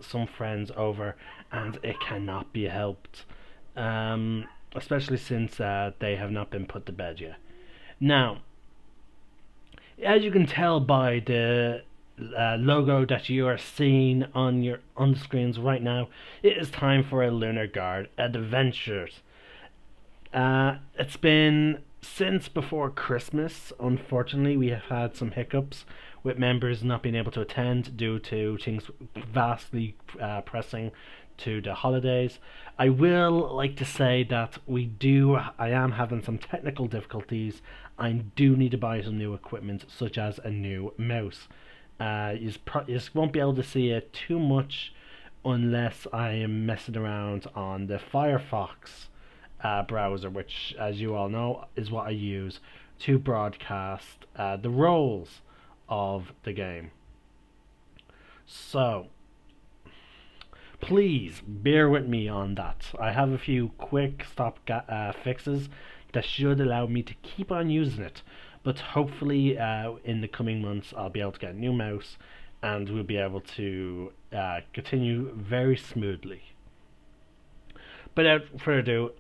some friends over, and it cannot be helped. Especially since they have not been put to bed yet. Now, as you can tell by the logo that you are seeing on the screens right now, it is time for a Lunar Guard Adventures. It's been since before Christmas. Unfortunately, we have had some hiccups with members not being able to attend due to things vastly pressing to the holidays. I will like to say that I am having some technical difficulties. I do need to buy some new equipment, such as a new mouse. You won't be able to see it too much unless I am messing around on the Firefox browser, which, as you all know, is what I use to broadcast the roles of the game. So, please bear with me on that. I have a few quick stop fixes that should allow me to keep on using it, but hopefully in the coming months I'll be able to get a new mouse and we'll be able to continue very smoothly. But without further ado,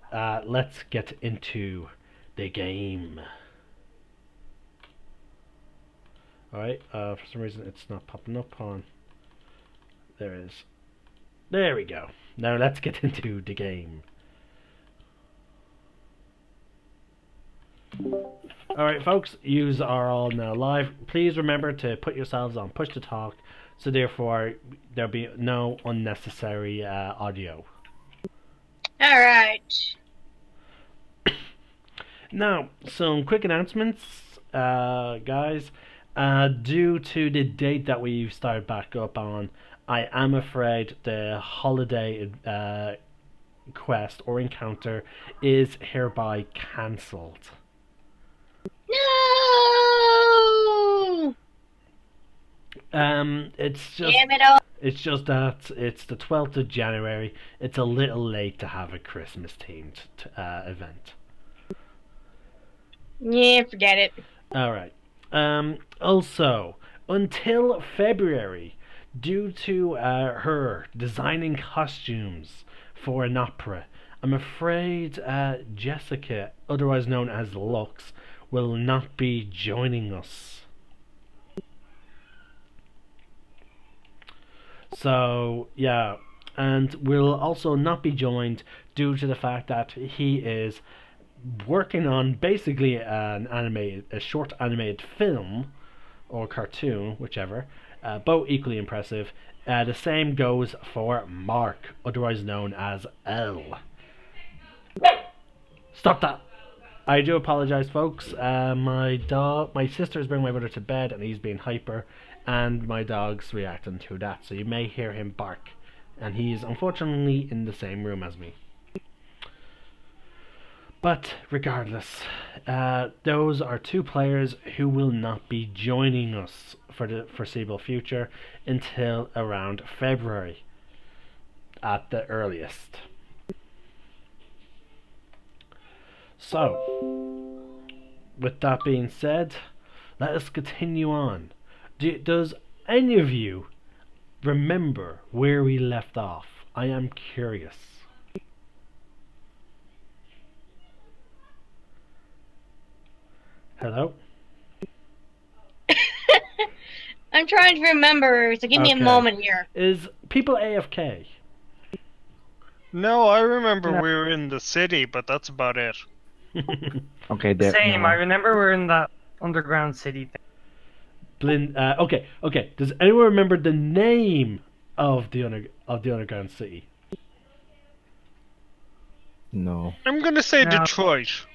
let's get into the game. Alright, for some reason it's not popping up on. There it is. There we go. Now let's get into the game. Alright folks, yous are all now live. Please remember to put yourselves on push to talk, so therefore there'll be no unnecessary audio. Alright. Now, some quick announcements, guys. Due to the date that we've started back up on, I am afraid the holiday quest or encounter is hereby cancelled. No! It's just Damn it all. it's just that it's the 12th of January. It's a little late to have a Christmas themed event. Yeah, forget it. Alright. Also, until February, due to her designing costumes for an opera, I'm afraid Jessica, otherwise known as Lux, will not be joining us. So, yeah, and will also not be joined due to the fact that he is working on basically a short animated film or cartoon, whichever, both equally impressive. The same goes for Mark, otherwise known as L. Stop that! I do apologize, folks. My sister's bringing my brother to bed, and he's being hyper, and my dog's reacting to that. So you may hear him bark, and he's unfortunately in the same room as me. But regardless, those are two players who will not be joining us for the foreseeable future until around February at the earliest. So, with that being said, let us continue on. Does any of you remember where we left off? I am curious. Hello? I'm trying to remember, so give me a moment here. Is people AFK? No, I remember we were in the city, but that's about it. Okay, Same, I remember we're in that underground city thing. Okay. Does anyone remember the name of the underground city? No. I'm gonna say No. Detroit.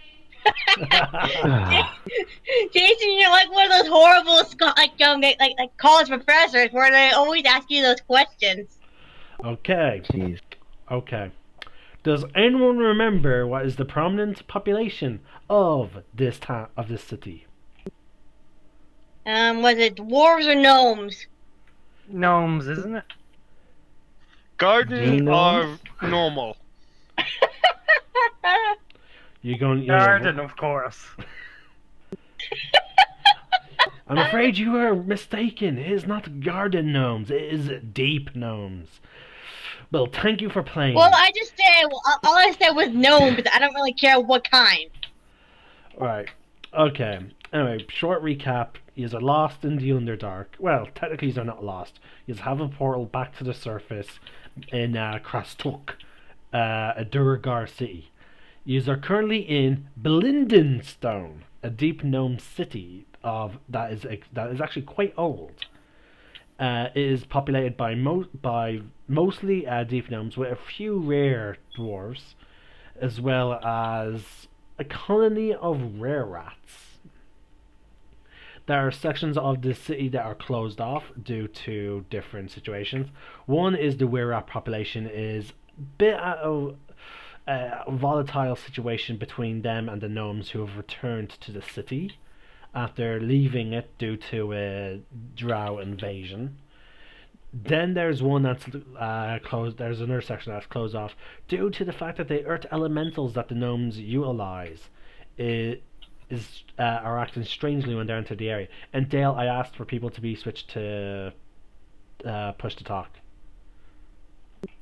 Jason, you're like one of those horrible like college professors where they always ask you those questions. Okay. Jeez. Okay. Does anyone remember what is the prominent population of this city? Was it dwarves or gnomes? Gnomes, isn't it? Garden No. or normal? You're going. Garden, of course. I'm afraid you are mistaken. It is not garden gnomes. It is deep gnomes. Well, thank you for playing. Well, I just said all I said was gnome, but I don't really care what kind. Right. Okay. Anyway, short recap. Yous are lost in the Underdark. Well, technically yous are not lost. Yous have a portal back to the surface in Krastuk, a Durgar city. Yous are currently in Blindenstone, a deep gnome city that is actually quite old. It is populated by mostly deep gnomes with a few rare dwarves, as well as a colony of rare rats. There are sections of the city that are closed off due to different situations. One is the were rat population is a bit out of a volatile situation between them and the gnomes who have returned to the city after leaving it due to a drow invasion. Then there's one that's closed. There's another section that's closed off due to the fact that the earth elementals that the gnomes utilize are acting strangely when they enter the area. And Dale, I asked for people to be switched to push to talk.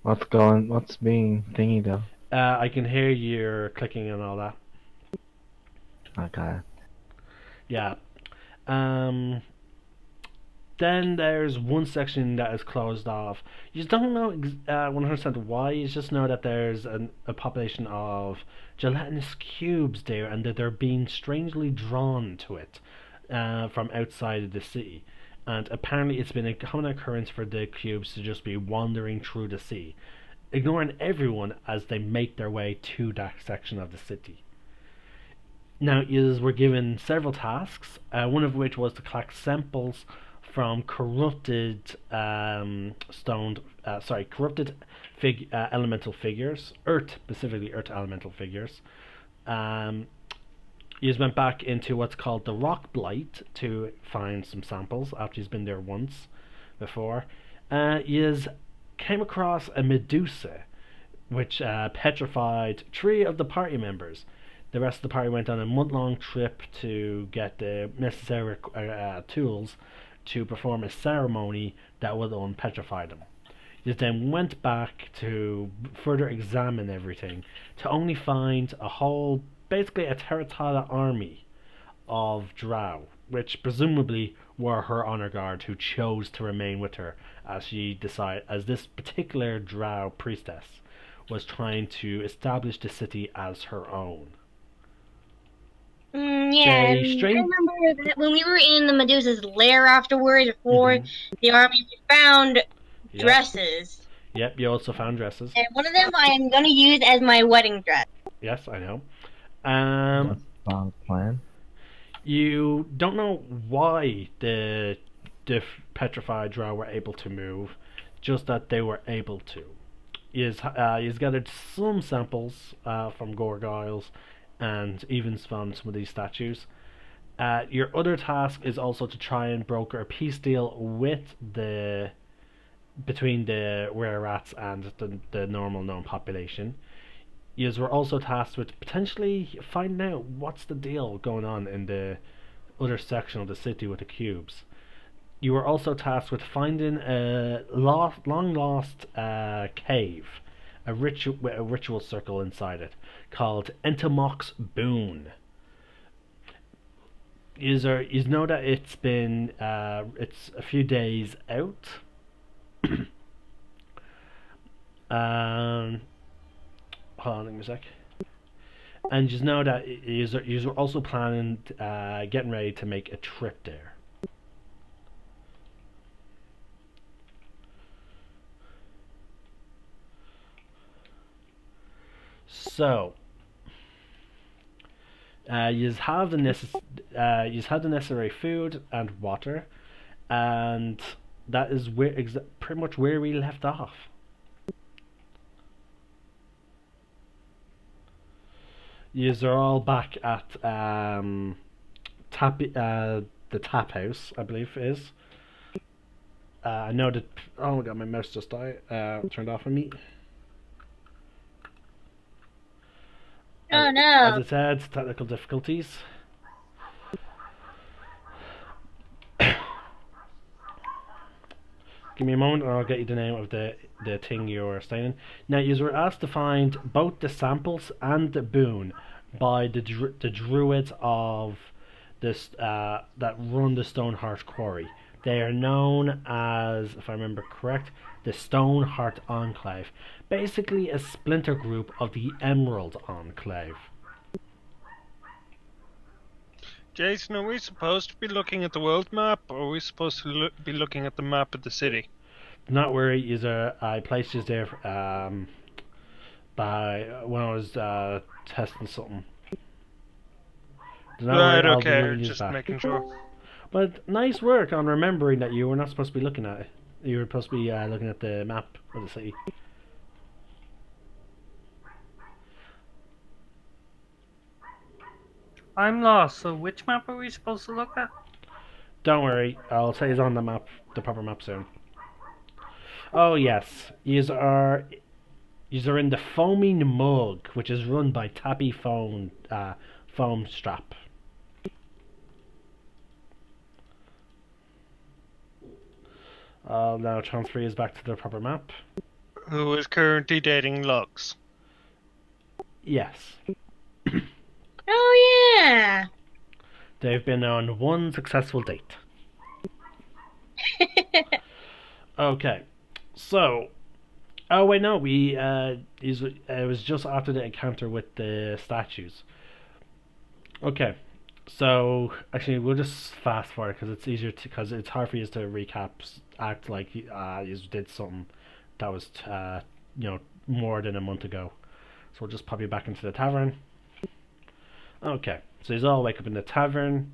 What's being thingy though? I can hear you clicking and all that. Okay. Yeah. Then there's one section that is closed off. You don't know 100% why. You just know that there's a population of gelatinous cubes there, and that they're being strangely drawn to it from outside of the city. And apparently, it's been a common occurrence for the cubes to just be wandering through the sea, ignoring everyone as they make their way to that section of the city. Now, you were given several tasks, one of which was to collect samples from corrupted elemental figures, specifically earth elemental figures. He's went back into what's called the Rock Blight to find some samples after he's been there once before. He's came across a Medusa, which petrified 3 of the party members. The rest of the party went on a month-long trip to get the necessary tools to perform a ceremony that would unpetrify them. He then went back to further examine everything to only find basically a Terratata army of drow, which presumably were her honor guard who chose to remain with her as this particular drow priestess was trying to establish the city as her own. Yeah, They I remember that when we were in the Medusa's lair afterwards, before the army, we found dresses. Yep, you also found dresses. And one of them I am going to use as my wedding dress. Yes, I know. That's the plan. You don't know why the petrified drow were able to move, just that they were able to. He's gathered some samples from gargoyles and even found some of these statues. Your other task is also to try and broker a peace deal between the were rats and the normal known population. You were also tasked with potentially finding out what's the deal going on in the other section of the city with the cubes. You were also tasked with finding a long lost cave, with a ritual circle inside it, called Entomoc's Boon. You know that it's a few days out. Hold on a sec. And just know that you are also planning, getting ready to make a trip there. So, you have the necessary food and water, and that is pretty much where we left off. Yous are all back at the tap house, I believe it is. I know that. Oh my god, my mouse just died. Turned off on me. Oh no! As I said, technical difficulties. Give me a moment and I'll get you the name of the thing you're staying in. Now, you were asked to find both the samples and the boon by the druids of this that run the Stoneheart Quarry. They are known as, if I remember correct, the Stoneheart Enclave. Basically a splinter group of the Emerald Enclave. Jason, are we supposed to be looking at the world map, or are we supposed to be looking at the map of the city? Not worry, I placed you there by when I was testing something. Right, okay, just making sure. But nice work on remembering that you were not supposed to be looking at it. You were supposed to be looking at the map of the city. I'm lost, so which map are we supposed to look at? Don't worry, I'll say it's on the map, the proper map soon. Oh yes, yous are in the Foaming Mug, which is run by Tappy Foam Strap. I'll now transfer you back to the proper map. Who is currently dating Lux? Yes. Oh yeah. They've been on one successful date. Okay. So, oh wait, no, it was just after the encounter with the statues. Okay, so actually we'll just fast forward because it's easier because it's hard for you to recap, act like you did something that was more than a month ago. So we'll just pop you back into the tavern. Okay, so you all wake up in the tavern.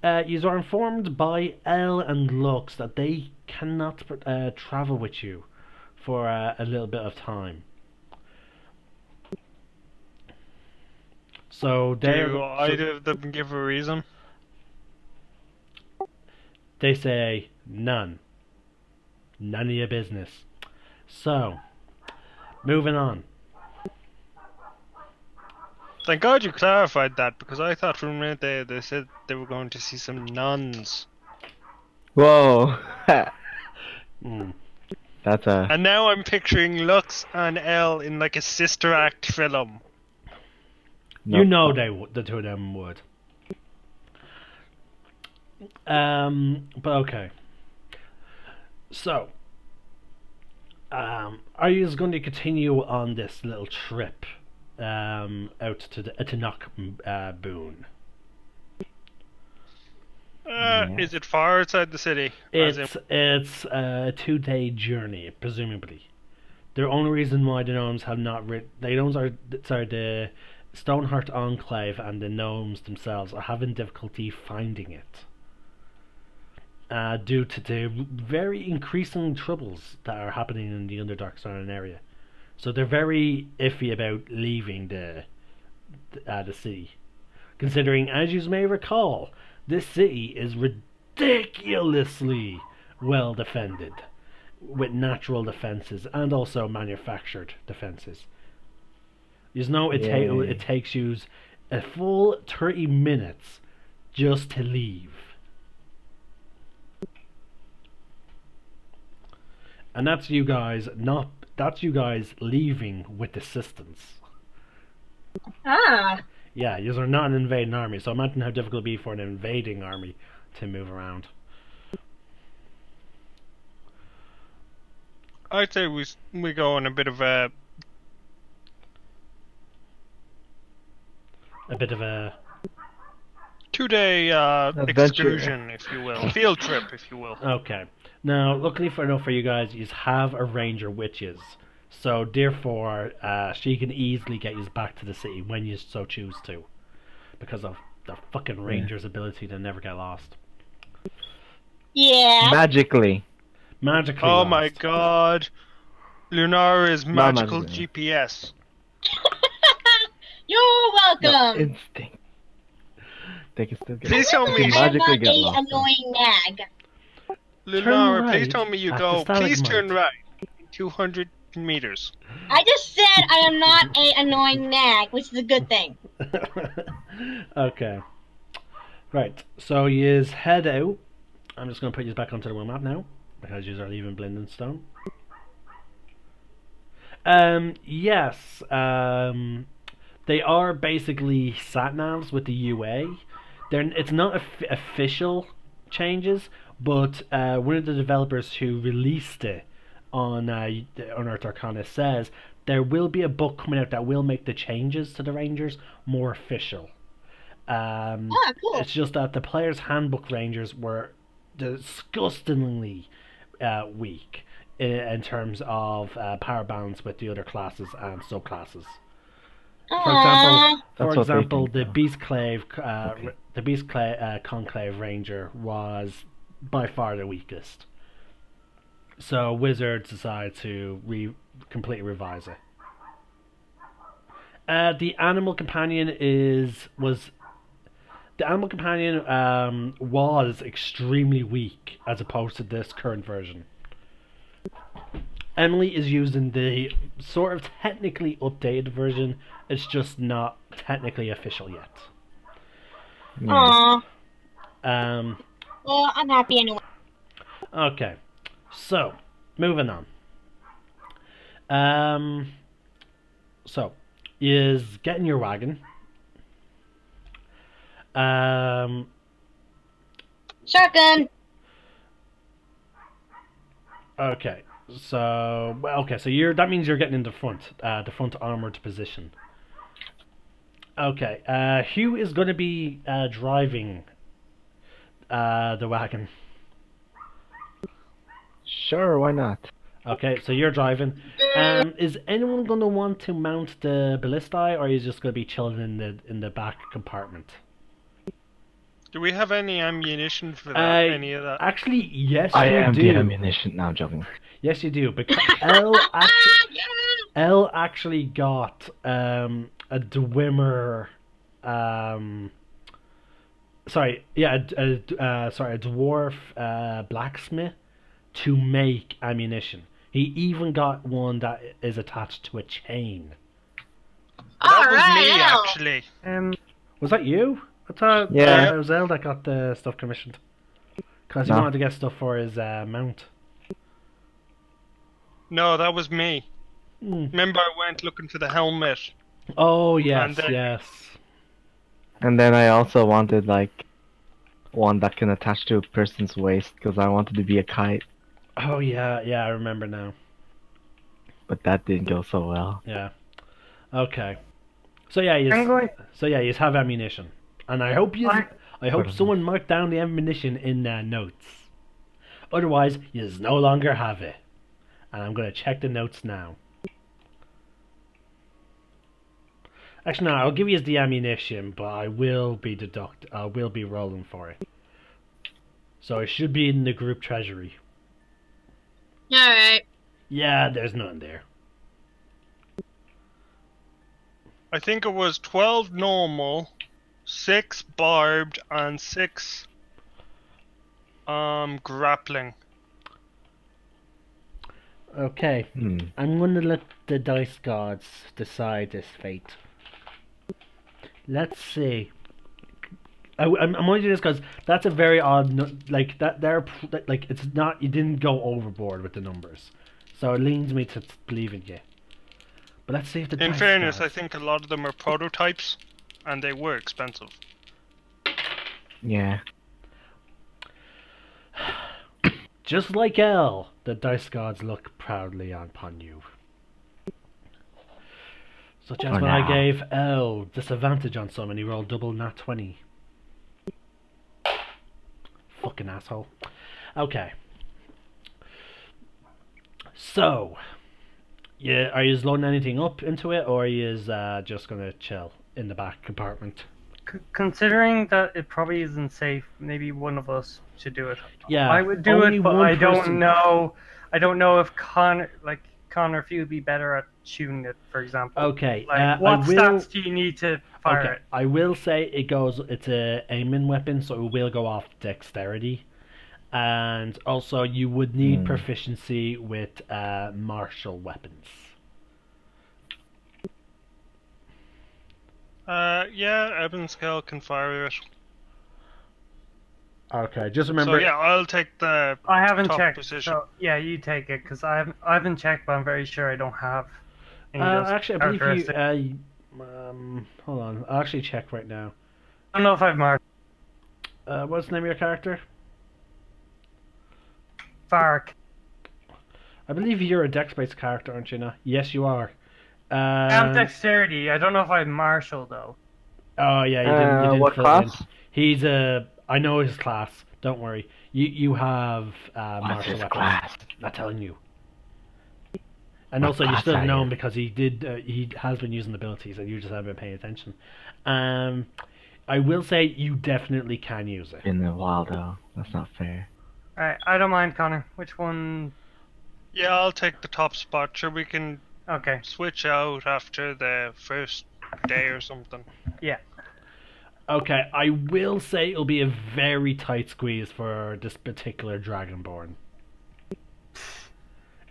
You are informed by Elle and Lux that they cannot travel with you for a little bit of time. So do either of them give a reason? They say none. None of your business. So, moving on. Thank God you clarified that, because I thought for a minute they said they were going to see some nuns. Whoa. Mm. That's a. And now I'm picturing Lux and Elle in like a sister act film. You know the two of them would. But okay. So, are you going to continue on this little trip out to the Etenok Boon? Is it far outside the city? It's a 2-day journey, presumably. The only reason why the gnomes have not the Stoneheart Enclave and the gnomes themselves are having difficulty finding it. Due to the very increasing troubles that are happening in the Underdark surrounding area. So they're very iffy about leaving the city. Considering, as you may recall, this city is ridiculously well defended, with natural defenses and also manufactured defenses. You know, it takes you a full 30 minutes just to leave. And that's you guys leaving with assistance. Ah. Yeah, you are not an invading army, so imagine how difficult it would be for an invading army to move around. I'd say we go on a bit of a 2-day excursion, if you will, field trip, if you will. Okay. Now, luckily for you guys, you have a ranger witches, so therefore she can easily get you back to the city when you so choose to, because of the fucking ranger's ability to never get lost. Yeah. Magically Oh lost. my God, Lunar is magical GPS. You're welcome. Instinct. They can still get. Please tell me I'm magically not get a lost. annoying nag. Lunar, right please tell me you at go. the Please stalagmite. turn right. 200 meters. I just said I am not a annoying nag, which is a good thing. Okay. Right, so you head out. I'm just going to put you back onto the world map now. because you are leaving Blindenstone. Yes. They are basically sat-navs with the UA. It's not official changes, but one of the developers who released it on Earth Arcana says there will be a book coming out that will make the changes to the Rangers more official. Cool. It's just that the player's handbook Rangers were disgustingly weak in terms of power balance with the other classes and subclasses. Aww. For That's what they example, think, the though. Beastclave, Conclave Ranger was by far the weakest. So Wizards decided to completely revise it. The Animal Companion was extremely weak as opposed to this current version. Emily is using the sort of technically updated version. It's just not technically official yet. Aww. Um, Well, I'm happy anyway. okay, so moving on. So is getting your wagon. Shotgun. Okay, so that means you're getting in the front armored position. Okay, Hugh is going to be driving the wagon. Sure, why not? Okay, so you're driving. Is anyone going to want to mount the ballistae, or are you just going to be chilling in the back compartment? Do we have any ammunition for that? Any of that? Actually, yes, I you am do. the ammunition. Now, joking. Yes, you do. Because Elle actually got a Dwemer. Sorry, yeah, a dwarf blacksmith to make ammunition. He even got one that is attached to a chain. That was Alright, me, Elle. actually. Was that you? I thought Yeah. it was Elle that got the stuff commissioned. Because he No. wanted to get stuff for his mount. No, that was me. Mm. Remember, I went looking for the helmet. Oh, yes, And then- yes. And then I also wanted like one that can attach to a person's waist because I wanted to be a kite, Oh, yeah, I remember now. but that didn't go so well. Yeah. Okay. So yeah, I'm going. you have ammunition, and I hope I- hope someone marked down the ammunition in notes. Otherwise, you no longer have it. And I'm gonna check the notes now. Actually, no, I'll give you the ammunition, but I will be rolling for it. So it should be in the group treasury. Alright. Yeah, there's none there. I think it was 12 normal, 6 barbed, and 6 grappling. Okay, I'm going to let the dice gods decide this fate. Let's see. I'm only doing this because that's a very odd, like that. Like it's not. You didn't go overboard with the numbers, so it leads me to believing you. But let's see if the. In dice fairness, I gods- think a lot of them are prototypes, and they were expensive. Yeah. Just like L, the dice gods look proudly upon you. Such as Oh, when I no. gave L disadvantage on some and he rolled double nat 20. Fucking asshole. Okay. So, yeah, are you loading anything up into it, or are you just gonna chill in the back compartment? Considering that it probably isn't safe, maybe one of us should do it. Yeah, I would do only it, but one I don't person- know. I don't know if Connor, if you'd be better at shooting it, for example. Okay, Like, what I will. stats do you need to fire Okay, it? I will say it's a aiming weapon, so it will go off dexterity, and also you would need proficiency with martial weapons. Yeah, Ebenskill can fire it. Okay, just So remember. yeah, I'll take the I haven't top checked. position. So yeah, you take it because I haven't checked, but I'm very sure I don't have any of those Actually, I believe you. characteristics. Hold on. I'll actually check right now. I don't know if I've marked What's the name of your character? Fark. I believe you're a dex-based character, aren't you? Now? Yes, you are. I'm dexterity. I don't know if I'm martial though. Oh yeah, you didn't What fill it in. class? He's a. I know his class. Don't worry. You have What's martial his weapons. class? Not telling you. And What also, you class still are know you? him because he has been using abilities, and you just haven't been paying attention. I will say you definitely can use it. Been a while though. That's not fair. Alright, I don't mind, Connor. Which one? Yeah, I'll take the top spot. Sure, we can Okay. switch out after the first day or something. Yeah. Okay, I will say it'll be a very tight squeeze for this particular Dragonborn.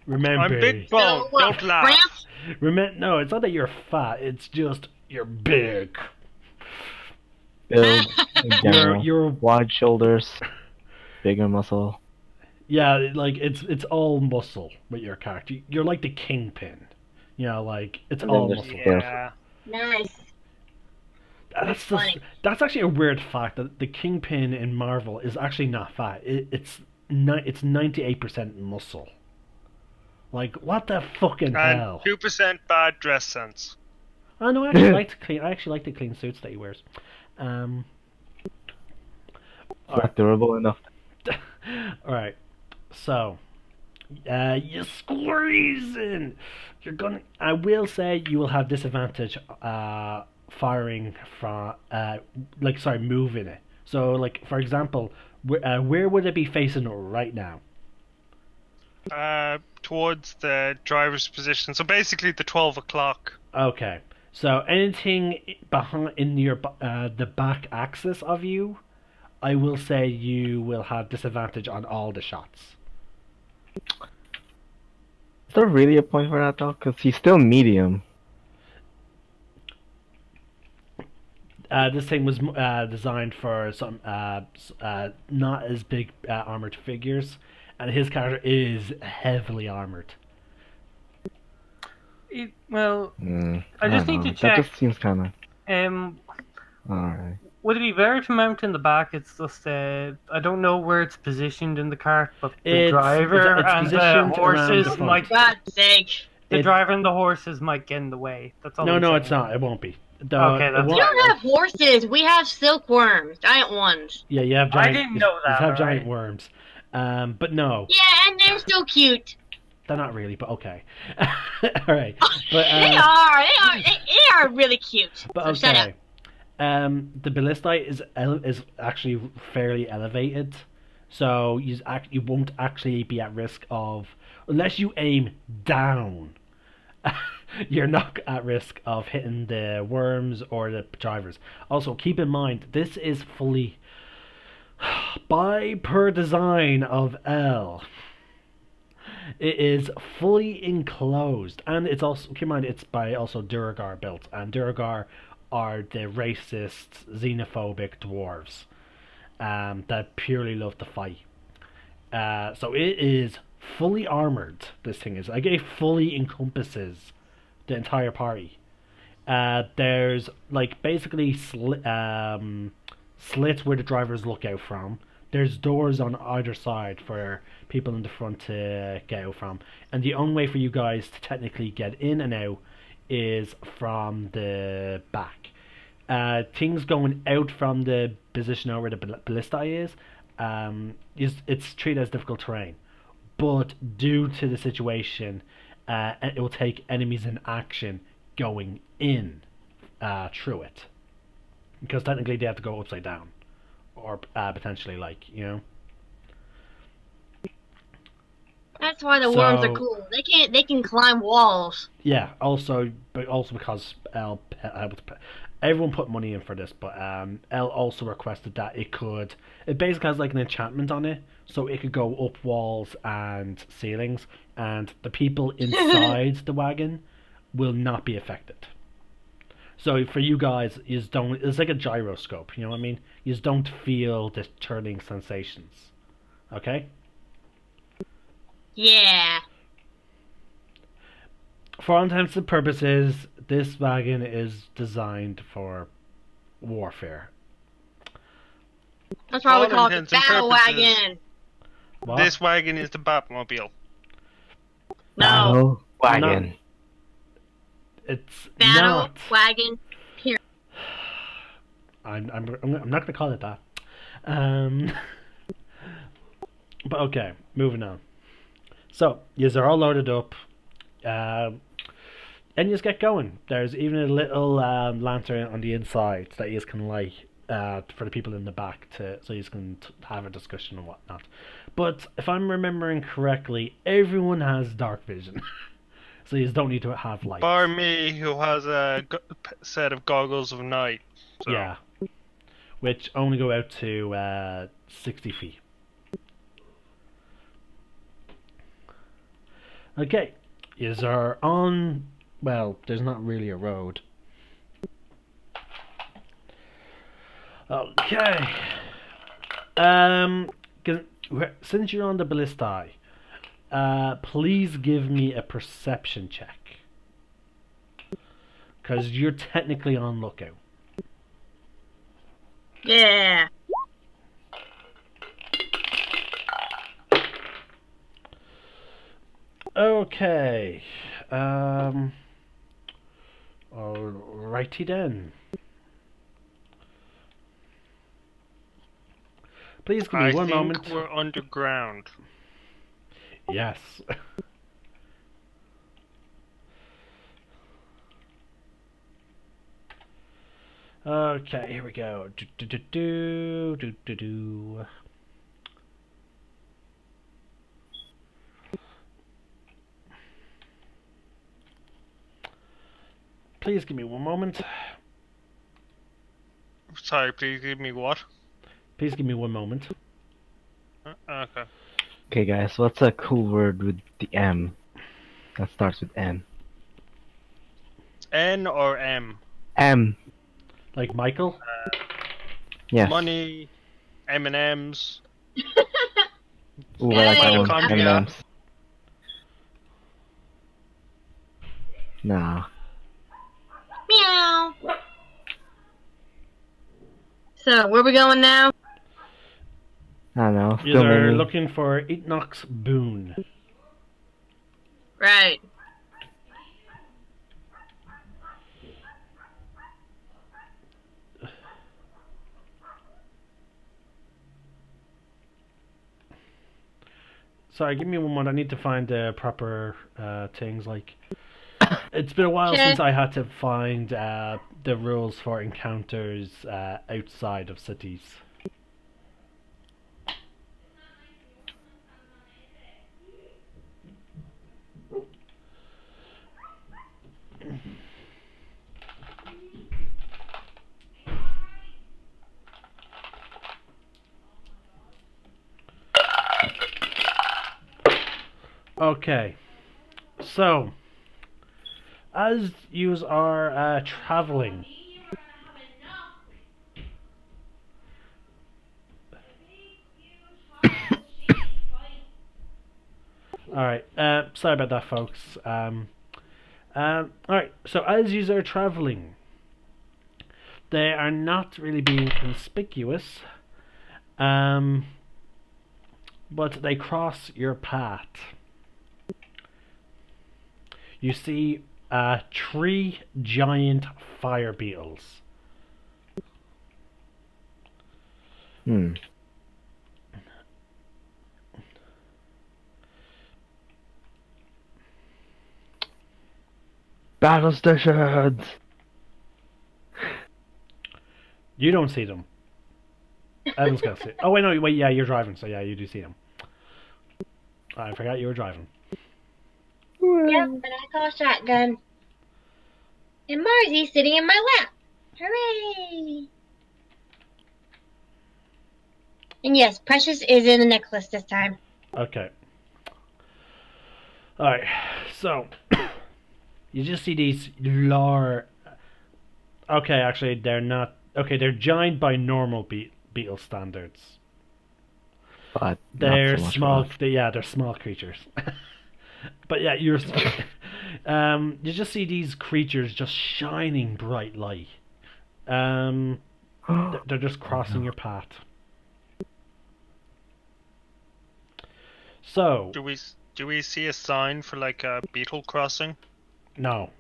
Remember, I'm big bone. So, Don't laugh. no, it's not that you're fat. It's just you're big. Build in general. You're Wide shoulders, bigger muscle. yeah, like it's all muscle with your character. You're like the kingpin. You know, like it's And then all there's muscle. the- Yeah. Nice. That's funny. that's actually a weird fact that the kingpin in Marvel is actually not fat. It's 98% muscle. Like what the fucking And hell? 2% bad dress sense. Oh no, I actually like clean. I actually like the clean suits that he wears. Um. It's not durable enough. All right. So, you're squeezing. You're gonna. I will say you will have disadvantage. Firing from. Moving it. So, like for example, where would it be facing right now? Towards the driver's position. So basically the 12 o'clock. Okay. So anything behind in your the back axis of you, I will say you will have disadvantage on all the shots. Is there really a point for that though? Because he's still medium. This thing was designed for some not as big armored figures, and his character is heavily armored. Well, I just don't need to know. check. That just seems kind of Um, alright. would it be better to mount in the back? It's just I don't know where it's positioned in the cart, but the driver it's and the positioned around horses the front. might. God's sake. The It- driver and the horses might get in the way. That's all. No, I'm no, saying. it's not. It won't be. Okay, It that's won't- We don't have horses. We have silkworms, giant ones. Yeah, you have I giant. didn't know you that, have giant alright. worms, but no, Yeah, and they're so cute. they're not really. But okay, all right. But They are. They are really cute. But So shut up. okay. The ballistite is actually fairly elevated, so you won't actually be at risk of unless you aim down. You're not at risk of hitting the worms or the drivers. Also, keep in mind this is fully by per design of L. It is fully enclosed, and it's also keep in mind it's by also Duragar built, and Duragar are the racist, xenophobic dwarves that purely love to fight. So it is fully armored. This thing is like it fully encompasses the entire party. There's like basically slits where the drivers look out from. There's doors on either side for people in the front to get out from, and the only way for you guys to technically get in and out is from the back. Things going out from the position where the ballista is it's treated as difficult terrain, but due to the situation, it will take enemies in action going in through it, because technically they have to go upside down, or potentially That's why the worms So- are cool. They can climb walls. Yeah. Also because everyone put money in for this, but L also requested that it basically has like an enchantment on it, so it could go up walls and ceilings, and the people inside the wagon will not be affected. So for you guys, you just don't. It's like a gyroscope. You know what I mean? You just don't feel the turning sensations. Okay. Yeah. For all intents and purposes, this wagon is designed for warfare. That's why we All call it the intents and battle purposes. wagon. What? This wagon is the Batmobile. No. Battle wagon. It's Battle not. wagon. I'm not going to call it that. Um, but okay, moving on. So, yous are all loaded up. And you just get going. There's even a little lantern on the inside that you can light for the people in the back, so you can have a discussion and whatnot. But if I'm remembering correctly, everyone has dark vision. So you don't need to have lights. Bar me, who has a set of goggles of night. So. Yeah. Which only go out to 60 feet. Okay. Yous are on... Well, there's not really a road. Okay. Since you're on the ballistae, please give me a perception check. Because you're technically on lookout. Yeah. Okay. Alrighty then. Please give me I one think moment. we're underground. Yes. Okay, here we go. Do. Please give me one moment. Sorry, please give me what? Please give me one moment. Okay. Okay, guys, what's a cool word with the M that starts with M? N or M? M. Like Michael? Yes. Money, M&M's. Ooh, I like that one. Mitochondria. M&Ms. Nah. Meow. So, where we going now? I don't know. You Still are maybe. looking for Eatnox Boone. Right. Sorry, give me one moment. I need to find the proper things. Like, it's been a while Okay. since I had to find the rules for encounters outside of cities. Okay, so as you are traveling, all right. Sorry about that, folks. All right. So as you are traveling, they are not really being conspicuous. But they cross your path. You see 3 giant fire beetles. Hmm. Battle stations! You don't see them. Evan's gonna see. Oh wait, no, wait. Yeah, you're driving, so yeah, you do see them. I forgot you were driving. Yep, and I call a shotgun. And Marzy's sitting in my lap. Hooray! And yes, Precious is in the necklace this time. Okay. All right. So you just see these Okay, actually, they're not. Okay, they're giant by normal beetle standards. But not They're so much small. for us. They're small creatures. But yeah, you just see these creatures just shining bright light. They're just crossing your path. So Do we see a sign for like a beetle crossing? no,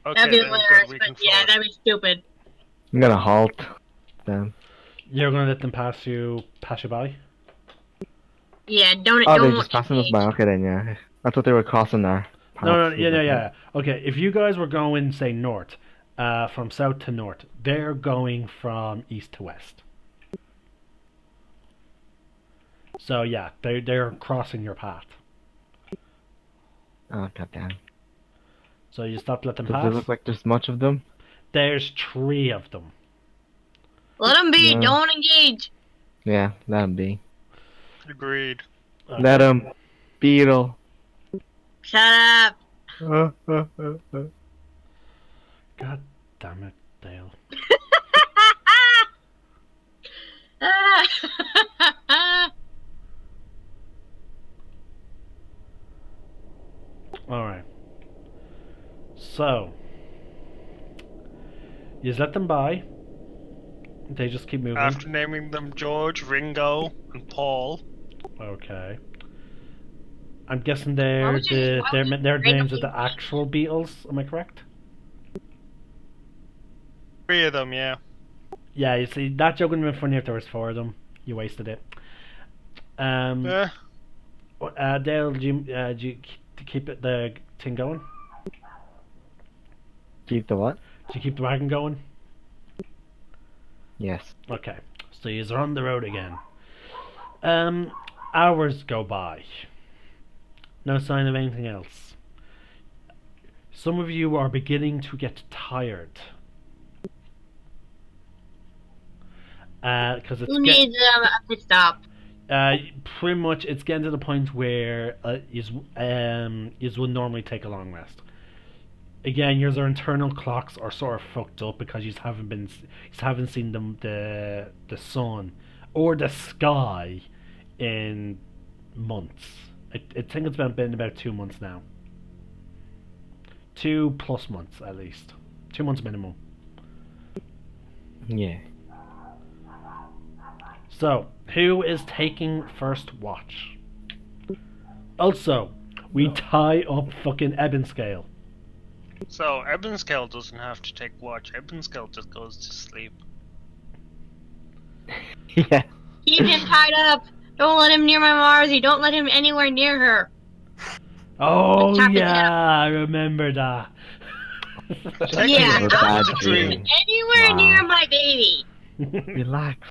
Okay, That'd be then hilarious, good. We but can yeah, forward. that'd be stupid. I'm gonna halt then. you're gonna let them pass you by. Yeah, don't. Oh, they're don't just passing us by. Okay then, yeah. I thought they were crossing our paths. No, yeah. Okay, if you guys were going, say, north, from south to north, they're going from east to west. So yeah, they're crossing your path. Oh, goddamn. So you stop to let them Does pass. it look like there's much of them? There's 3 of them. Let them be. Yeah. Don't engage. Yeah, let him be. Agreed. Okay. Let him. Beetle. Shut up. God damn it, Dale. All right. So you just let them by. They just keep moving. After naming them George, Ringo, and Paul. Okay. I'm guessing Why they're would you- why would you their bring names up of the the- actual Beatles. Am I correct? 3 of them, yeah. Yeah. You see, that joke would have been funny if there was 4 of them. You wasted it. Yeah. Dale, do you keep the thing going? Keep the what? Do you keep the wagon going? Yes. Okay. So you're on the road again. Hours go by. No sign of anything else. Some of you are beginning to get tired. Because it's Who needs a pit stop? pretty much it's getting to the point where you would normally take a long rest. Again, your internal clocks are sort of fucked up because you haven't seen the sun or the sky in months. I think it's been about 2 months now. 2+ months at least. 2 months minimum. Yeah. So, who is taking first watch? Also, we tie up fucking Ebonscale. So, Ebonscale doesn't have to take watch. Ebonscale just goes to sleep. Yeah. Keep him tied up. Don't let him near my Marzi. Don't let him anywhere near her. Oh Chop it yeah, I remember that. Technically, Yeah. that Bad was a dream. dream. Anywhere Wow. near my baby. Relax.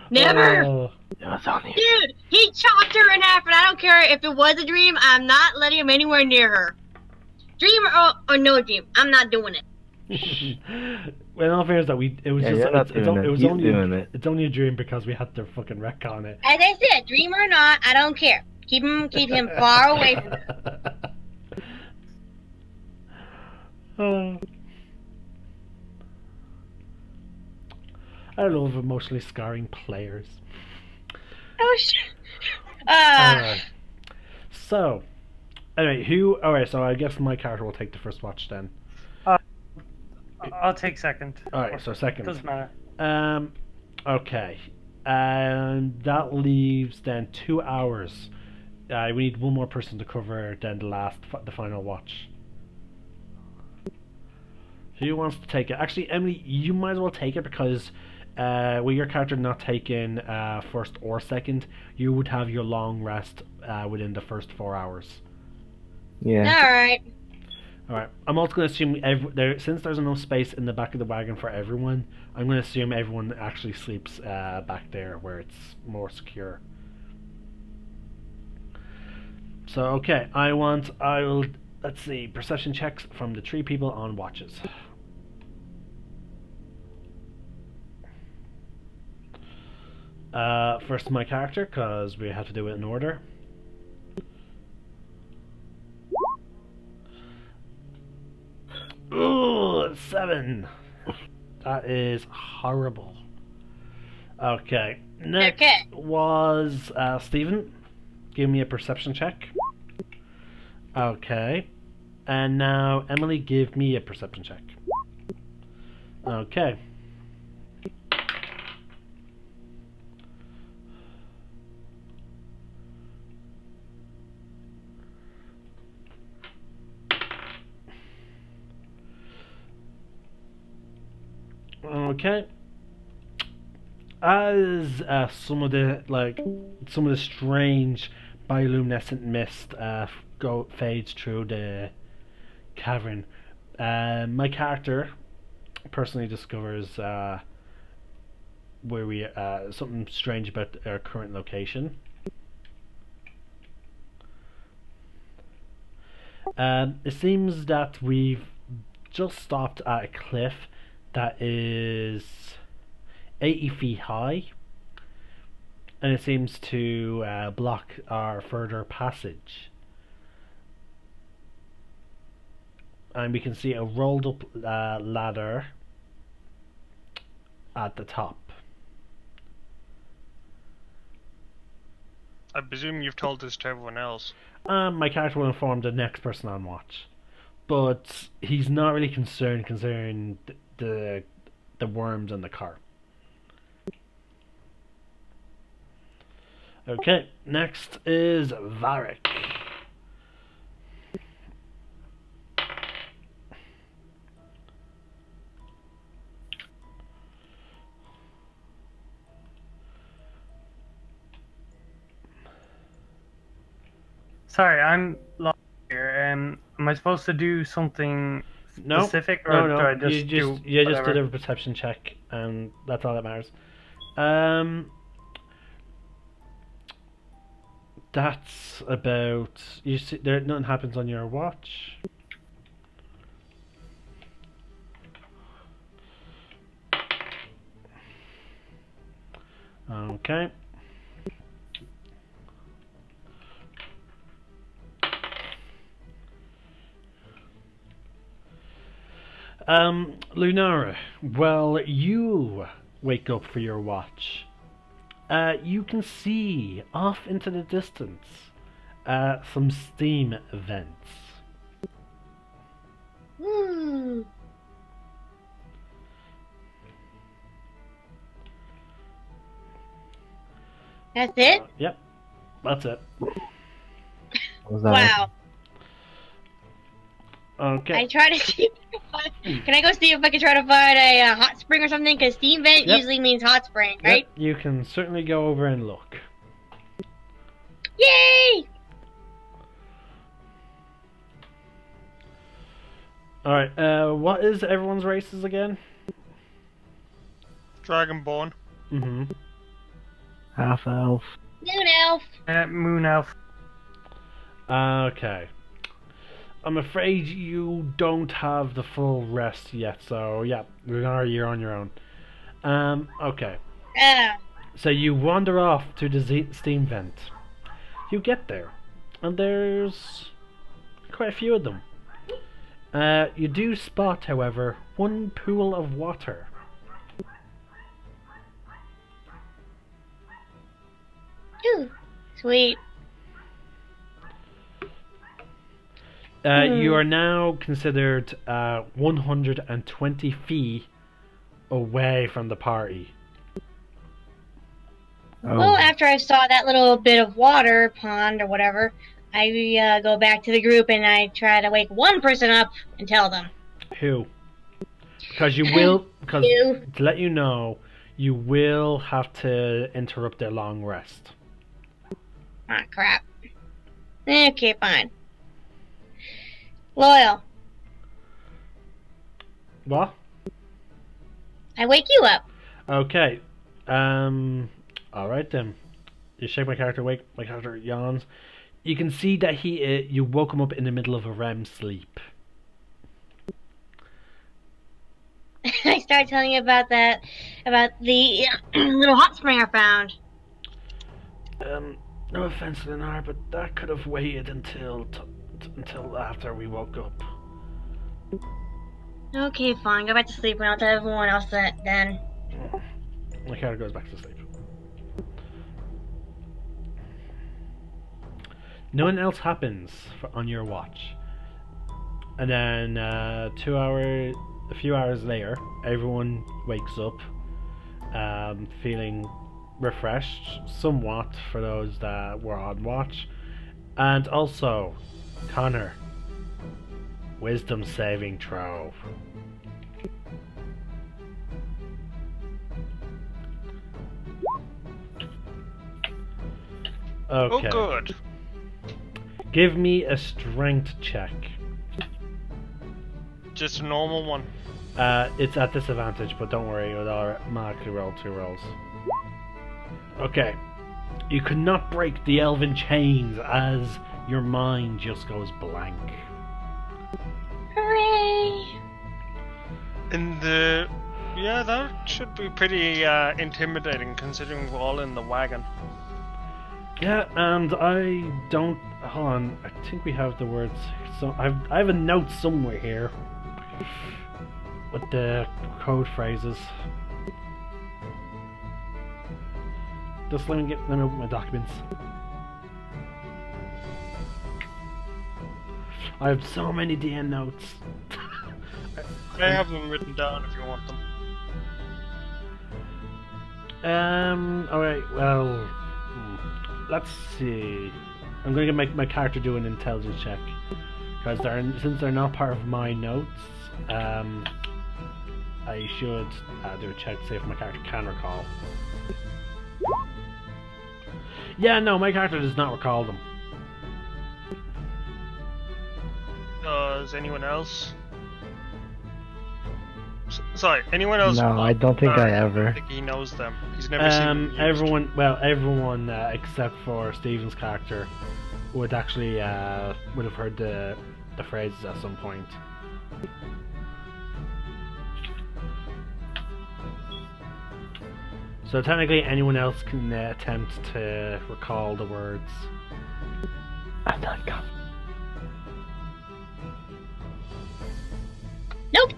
Never. Oh, It was only. Dude, he chopped her in half, and I don't care if it was a dream. I'm not letting him anywhere near her. Dream or no dream, I'm not doing it. well, in all fairness, that it was Yeah, just you're not it's doing it. He's doing it. it's only a dream because we had to fucking wreck on it. As I said, dream or not, I don't care. Keep him far away from her. Oh. I love emotionally scarring players. Oh shit. Alright. So, anyway, alright, so I guess my character will take the first watch then. I'll take second. Alright, so second. Doesn't matter. Okay. And that leaves then 2 hours. We need one more person to cover then the final watch. Who wants to take it? Actually, Emily, you might as well take it because with your character not taking first or second, you would have your long rest within the first 4 hours. Yeah. Alright. Alright, I'm also going to assume since there's enough space in the back of the wagon for everyone, I'm going to assume everyone actually sleeps back there where it's more secure. So, okay, let's see, perception checks from the 3 people on watches. First my character, because we have to do it in order. Ooh, 7. That is horrible. Okay. Next Okay. was Stephen. Give me a perception check. Okay. And now Emily, give me a perception check. Okay. Okay. As some of the strange bioluminescent mist fades through the cavern, my character personally discovers where we something strange about our current location. It seems that we've just stopped at a cliff that is 80 feet high, and it seems to block our further passage. And we can see a rolled up ladder at the top. I presume you've told this to everyone else. My character will inform the next person on watch, but he's not really concerned considering the worms in the car. Okay, next is Varric. Sorry, I'm lost here. Am I supposed to do something No, specific, or no, do I just you do just whatever? did a perception check, and that's all that matters. That's about you. See, there nothing happens on your watch. Okay. Lunar, well, you wake up for your watch. You can see off into the distance some steam vents. Hmm. That's it? Yep, that's it. What was that? Wow. Okay. I try to see. Can I go see if I can try to find a hot spring or something? Because steam vent Yep. usually means hot spring, Yep, right? you can certainly go over and look. Yay! Alright, what is everyone's races again? Dragonborn. Mm-hmm. Half elf. Moon elf. Moon elf. Okay. I'm afraid you don't have the full rest yet, so yeah, you're on your own. Okay. So you wander off to the steam vent. You get there, and there's quite a few of them. You do spot, however, one pool of water. Ooh, sweet. You are now considered 120 feet away from the party. Oh. Well, after I saw that little bit of water, pond or whatever, I go back to the group and I try to wake one person up and tell them. Who? Because you will. Because You. to let you know, you will have to interrupt their long rest. Ah, crap. Okay, fine. Loyal, What? I wake you up. Okay. Alright then. You shake my character awake. My character yawns. You can see that you woke him up in the middle of a REM sleep. I start telling you about that, about the little hot spring I found. No offense, Lunar, but that could have waited until after we woke up. Okay, fine. Go back to sleep and I'll tell everyone else that then. My character goes back to sleep. Nothing else happens on your watch. And then a few hours later, everyone wakes up feeling refreshed somewhat for those that were on watch. And also, Connor, wisdom saving throw. Okay. Oh, good. Give me a strength check. Just a normal one. It's at disadvantage, but don't worry, it'll automatically roll 2 rolls. Okay. You could not break the elven chains as your mind just goes blank. Hooray! And yeah, that should be pretty intimidating considering we're all in the wagon. Yeah, and I don't. Hold on, I think we have the words. So I have a note somewhere here with the code phrases. Just let me open my documents. I have so many DN notes. I have them written down if you want them. Alright, well. Let's see. I'm going to get my character do an intelligence check. Because since they're not part of my notes, I should do a check to see if my character can recall. Yeah, no, my character does not recall them. Does anyone else? Sorry, anyone else? No, I don't think I I ever. think he knows them. He's never seen them used. Everyone except for Steven's character would actually would have heard the phrases at some point. So technically, anyone else can attempt to recall the words. I'm not confident. Nope.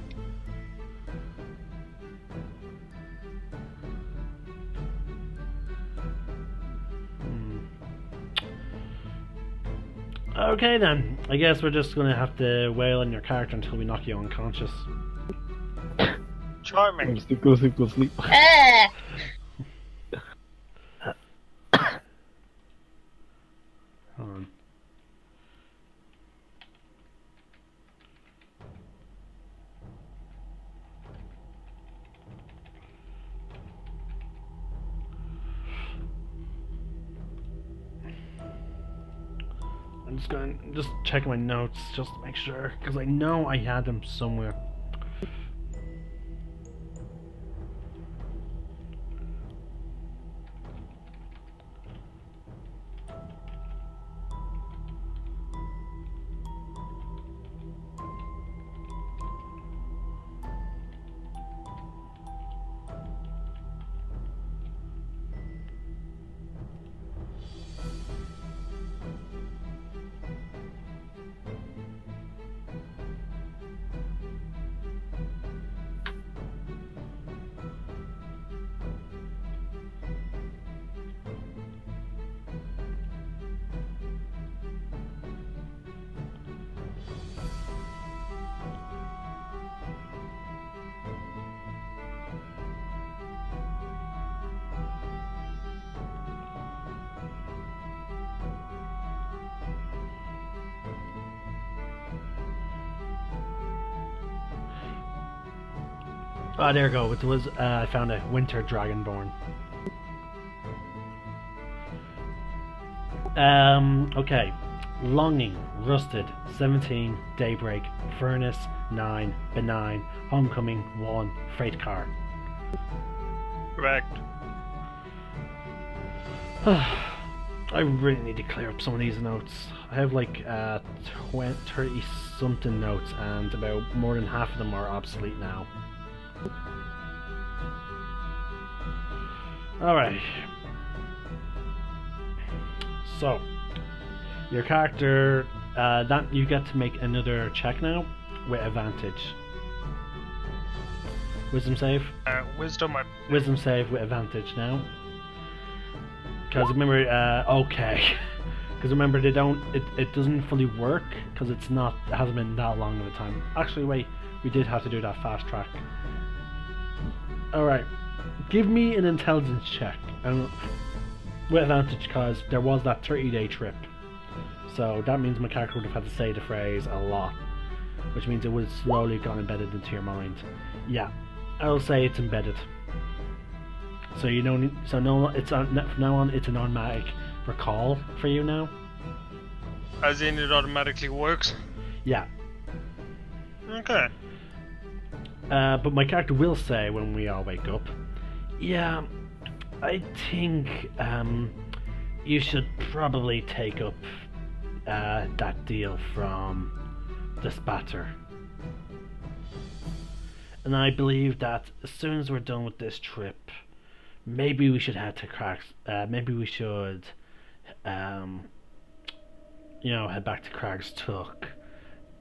Okay then, I guess we're just gonna have to wail on your character until we knock you unconscious. Charming. Go sleep. Hold on. I'm just checking my notes just to make sure, because I know I had them somewhere. Ah, there we go. It was I found a winter dragonborn. Okay. Longing, rusted, 17, daybreak, furnace, 9, benign, homecoming, 1, freight car. Correct. I really need to clear up some of these notes. I have like 30 something notes, and about more than half of them are obsolete now. Alright. So, your character, that you get to make another check now with advantage. Wisdom save. Wisdom. Wisdom save with advantage now. Because remember, okay. Because remember, they don't. It doesn't fully work because it's not. It hasn't been that long of a time. Actually, wait. We did have to do that fast track. All right. Give me an intelligence check, and with advantage because there was that 30-day trip. So that means my character would have had to say the phrase a lot, which means it would slowly got embedded into your mind. Yeah, I'll say it's embedded. So you don't. So no, it's from now on. It's an automatic recall for you now. As in, it automatically works. Yeah. Okay. But my character will say when we all wake up, yeah, I think you should probably take up that deal from the spatter. And I believe that as soon as we're done with this trip, maybe we should head to Crag's. Maybe we should, head back to Crag's Tuck,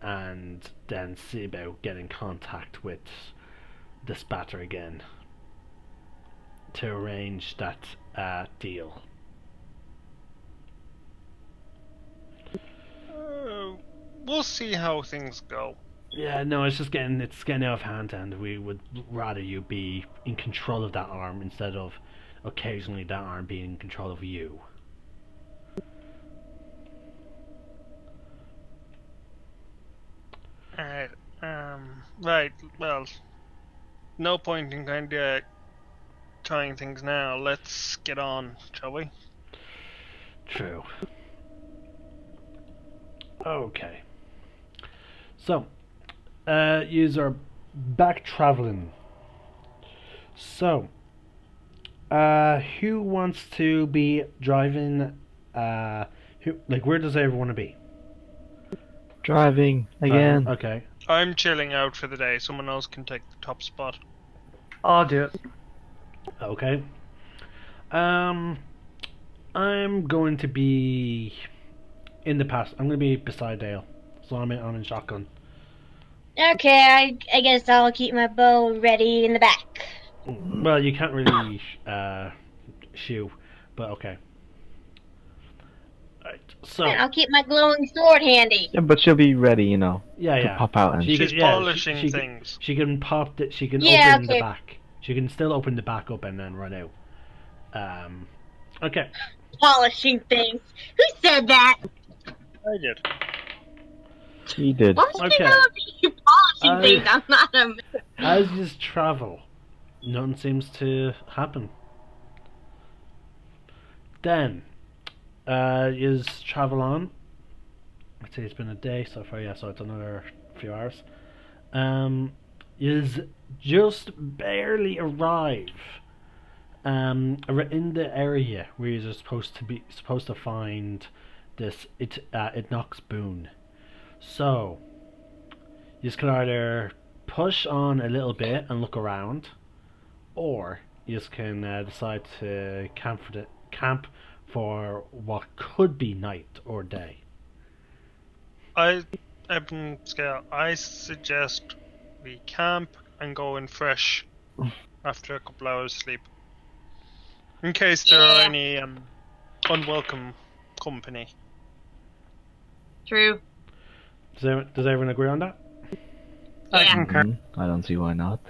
and then see about getting contact with the spatter again to arrange that deal. We'll see how things go. Yeah, no, it's getting out of hand, and we would rather you be in control of that arm instead of occasionally that arm being in control of you. Alright, right, well, no point in kind of trying things now. Let's get on, shall we? True. Okay. So, yous are back traveling. So, who wants to be driving? Where does everyone want to be? Driving again. Okay. I'm chilling out for the day. Someone else can take the top spot. I'll do it. Okay. I'm going to be in the past. I'm going to be beside Dale. So I'm in shotgun. Okay, I guess I'll keep my bow ready in the back. Well, you can't really shoot, but okay. Right. So I'll keep my glowing sword handy. Yeah, but she'll be ready, yeah. to pop out and She's polishing things. She can pop it. She can Yeah, open the okay. back. She can still open the back up and then run out. Okay. Polishing things. Who said that? I did. He did. Why would Okay. you know be polishing things? I'm not a... As you travel, nothing seems to happen. Then, you travel on. I'd say it's been a day so far, yeah, so it's another few hours. You just barely arrive in the area where you're supposed to find this Inox boon. So you can either push on a little bit and look around, or you can decide to camp for what could be night or day. Scale, I suggest we camp and go in fresh after a couple hours sleep. In case there are any unwelcome company. True. Does everyone agree on that? I Yeah. concur. I don't see why not.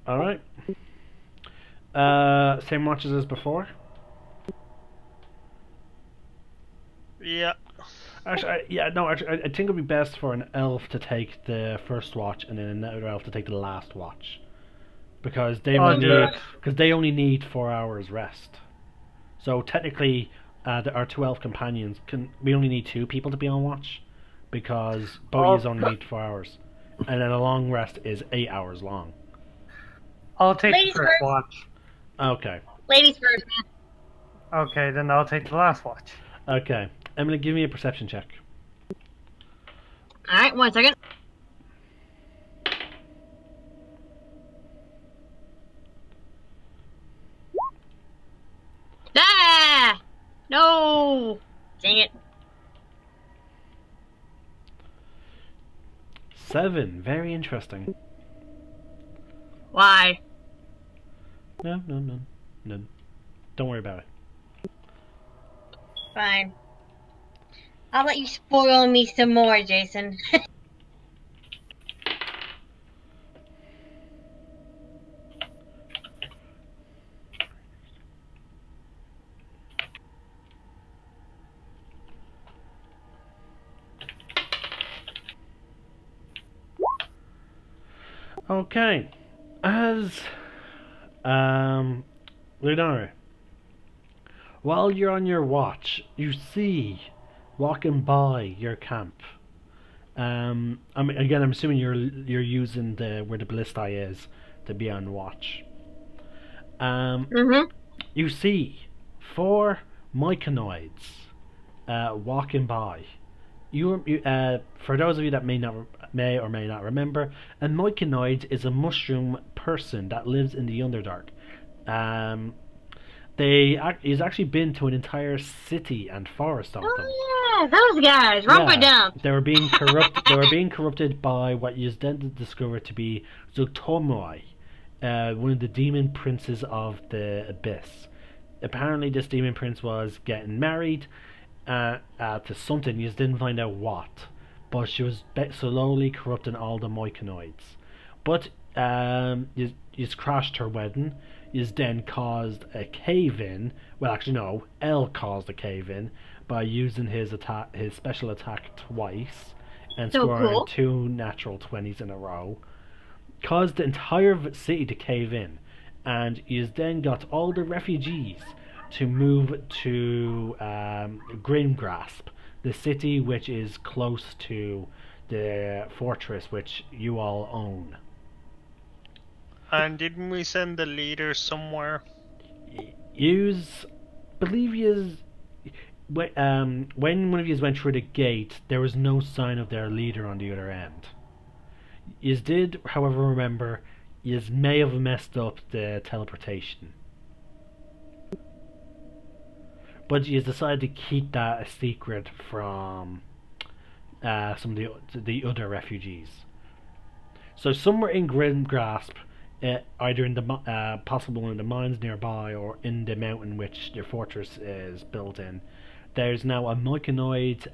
Alright. Same watches as before? Yeah. Actually, I think it'd be best for an elf to take the first watch and then another elf to take the last watch, because they only need 4 hours rest. So technically, our two elf companions we only need 2 people to be on watch, because both only need 4 hours, and then a long rest is 8 hours long. I'll take Ladies the first first. watch. Okay. Ladies first, man. Okay, then I'll take the last watch. Okay. Emily, give me a perception check. Alright, 1 second. Ah! No! Dang it. 7. Very interesting. Why? No. Don't worry about it. Fine. I'll let you spoil me some more, Jason. Okay. As Lunar, while you're on your watch, you see walking by your camp. I mean, again, I'm assuming you're using the where the ballista is to be on watch. Mm-hmm. You see 4 myconoids walking by. For those of you that may or may not remember, a myconoid is a mushroom person that lives in the Underdark. He's actually been to an entire city and forest of them. Oh yeah, those guys. Rumpa dump. They were being corrupt. They were being corrupted by what you then discovered to be Zuktomoi, one of the demon princes of the abyss. Apparently, this demon prince was getting married to something. You didn't find out what, but she was slowly corrupting all the myconoids. But you crashed her wedding. You then caused a cave in. Well, actually, no. L caused a cave in by using his special attack twice and So scoring cool. 2 natural 20s in a row. Caused the entire city to cave in, and he's then got all the refugees to move to Grimgrasp, the city which is close to the fortress which you all own. And didn't we send the leader somewhere? Yous believe yous when one of yous went through the gate, there was no sign of their leader on the other end. Yous did, however, remember yous may have messed up the teleportation, but yous decided to keep that a secret from some of the other refugees. So somewhere in Grimgrasp, either in the possible in the mines nearby or in the mountain which their fortress is built in, there's now a myconoid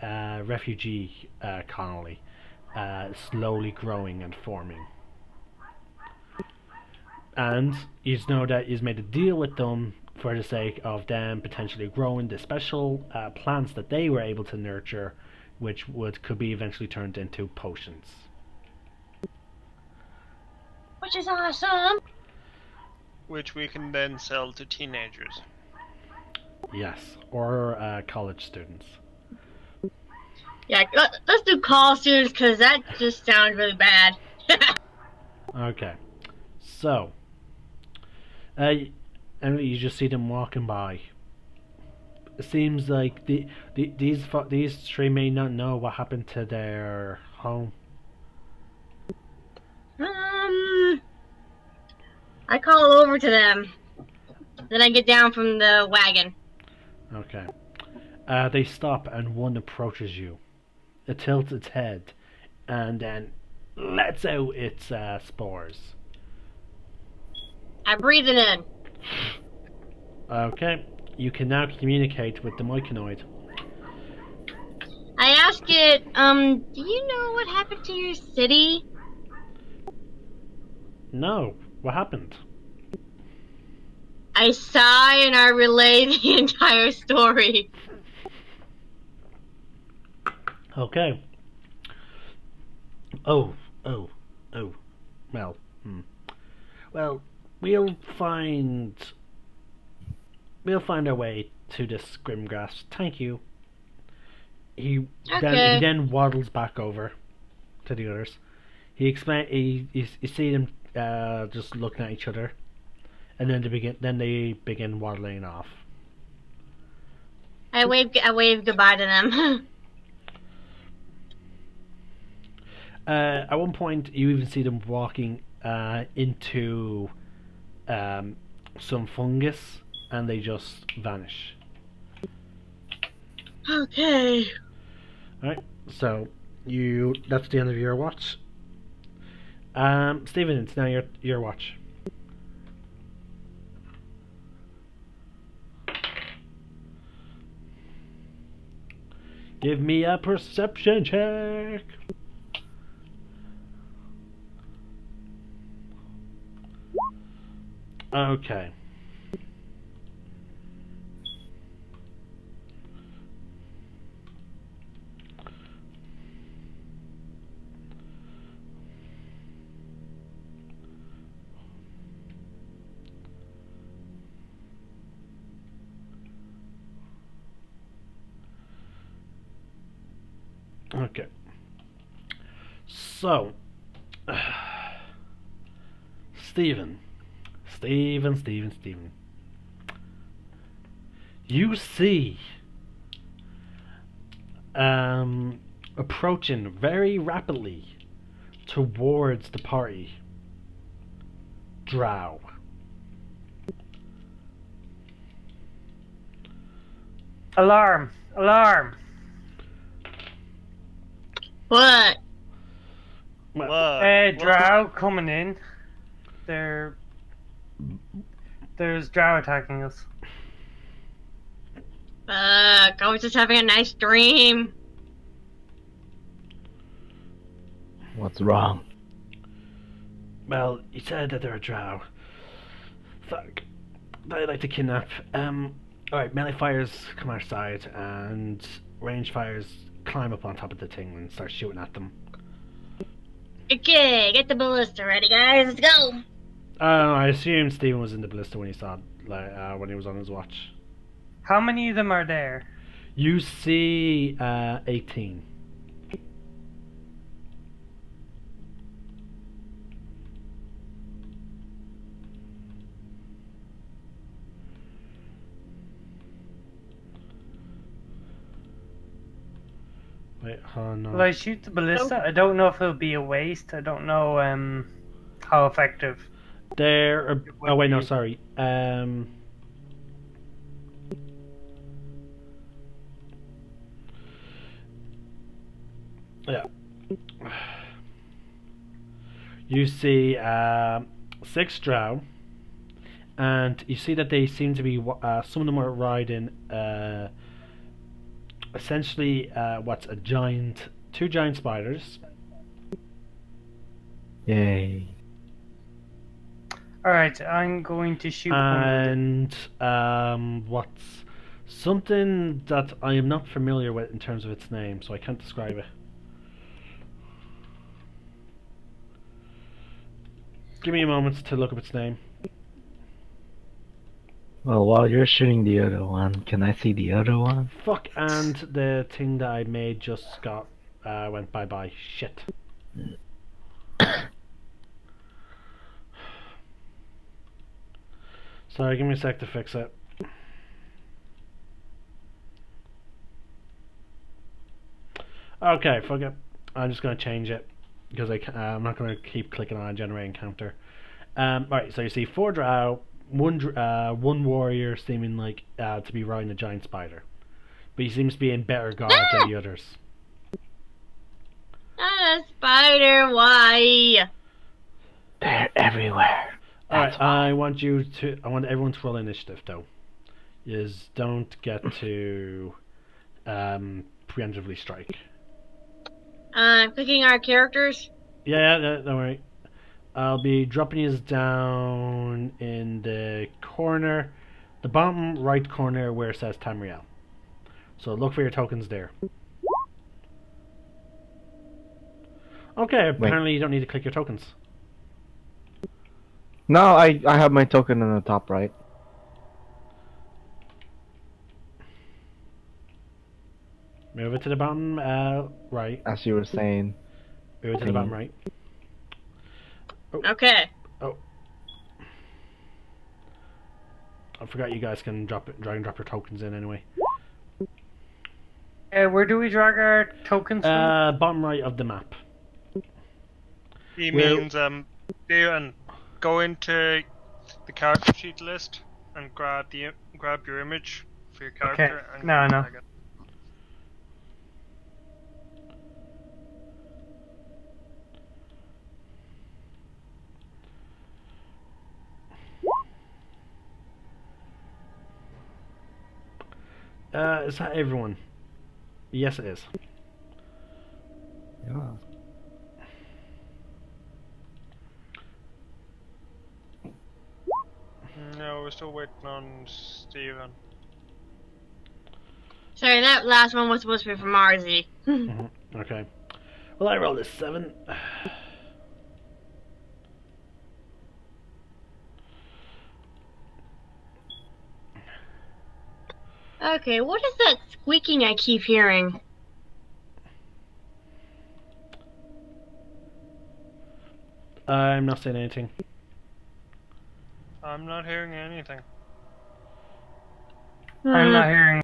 refugee colony slowly growing and forming. And you know that he's made a deal with them for the sake of them potentially growing the special plants that they were able to nurture, which could be eventually turned into potions. Which is awesome. Which we can then sell to teenagers. Yes, or college students. Yeah, let's do call students because that just sounds really bad. Okay, so and you just see them walking by. It seems like these 3 may not know what happened to their home. I call over to them. Then I get down from the wagon. Okay. They stop and one approaches you. It tilts its head and then lets out its spores. I breathe it in. Okay. You can now communicate with the myconoid. I ask it, do you know what happened to your city? No. What happened? I sigh and I relay the entire story. Okay. Oh. Well, Well, we'll find our way to this Grimgrass. Thank you. He then waddles back over to the others. You see them just looking at each other, and then they begin waddling off. I wave goodbye to them. At one point, you even see them walking into some fungus, and they just vanish. Okay. Alright, so that's the end of your watch. Stephen, it's now your watch. Give me a perception check. Okay. Okay. So, Stephen. You see, approaching very rapidly towards the party, Drow. Alarm! Alarm! What? What? Drow coming in. There's Drow attacking us. I was just having a nice dream. What's wrong? Well, you said that they're a Drow. Fuck. They like to kidnap. Alright, melee fires come our side, and range fires climb up on top of the thing and start shooting at them. Okay, get the ballista ready, guys. Let's go. I assume Stephen was in the ballista when he saw it, when he was on his watch. How many of them are there? You see 18. Wait, oh no. Will I shoot the ballista? I don't know if it'll be a waste. I don't know how effective. There. Oh wait, no, sorry. Yeah. You see 6 Drow, and you see that they seem to be. Some of them are riding. Essentially, what's a giant? 2 giant spiders. Yay. Alright, I'm going to shoot one. And what's something that I am not familiar with in terms of its name, so I can't describe it. Give me a moment to look up its name. Well, while you're shooting the other one, can I see the other one? Fuck, and the thing that I made just got went bye bye. Shit. Sorry, give me a sec to fix it. Okay, fuck it. I'm just gonna change it because I'm not gonna keep clicking on a generate encounter. Right, so you see 4 Drow, one warrior seeming like to be riding a giant spider, but he seems to be in better guard than the others. Not a spider. Why? They're everywhere. Alright, I want everyone to roll initiative though. Is don't get to preemptively strike. Clicking our characters. Yeah, don't worry. I'll be dropping you down in the corner, the bottom right corner where it says Tamriel. So look for your tokens there. Okay, apparently you don't need to click your tokens. No, I have my token on the top right. Move it to the bottom right. As you were saying. Move it to the bottom right. Okay. Oh. I forgot you guys can drag and drop your tokens in anyway. Where do we drag our tokens from? Bottom right of the map. He means Darren, go into the character sheet list and grab your image for your character. Okay. And No. drag it. Is that everyone? Yes, it is. Yeah. No, we're still waiting on Steven. Sorry, that last one was supposed to be from Marzi. Okay. Well, I rolled a 7. Okay, what is that squeaking I keep hearing? I'm not saying anything. I'm not hearing anything. I'm not hearing.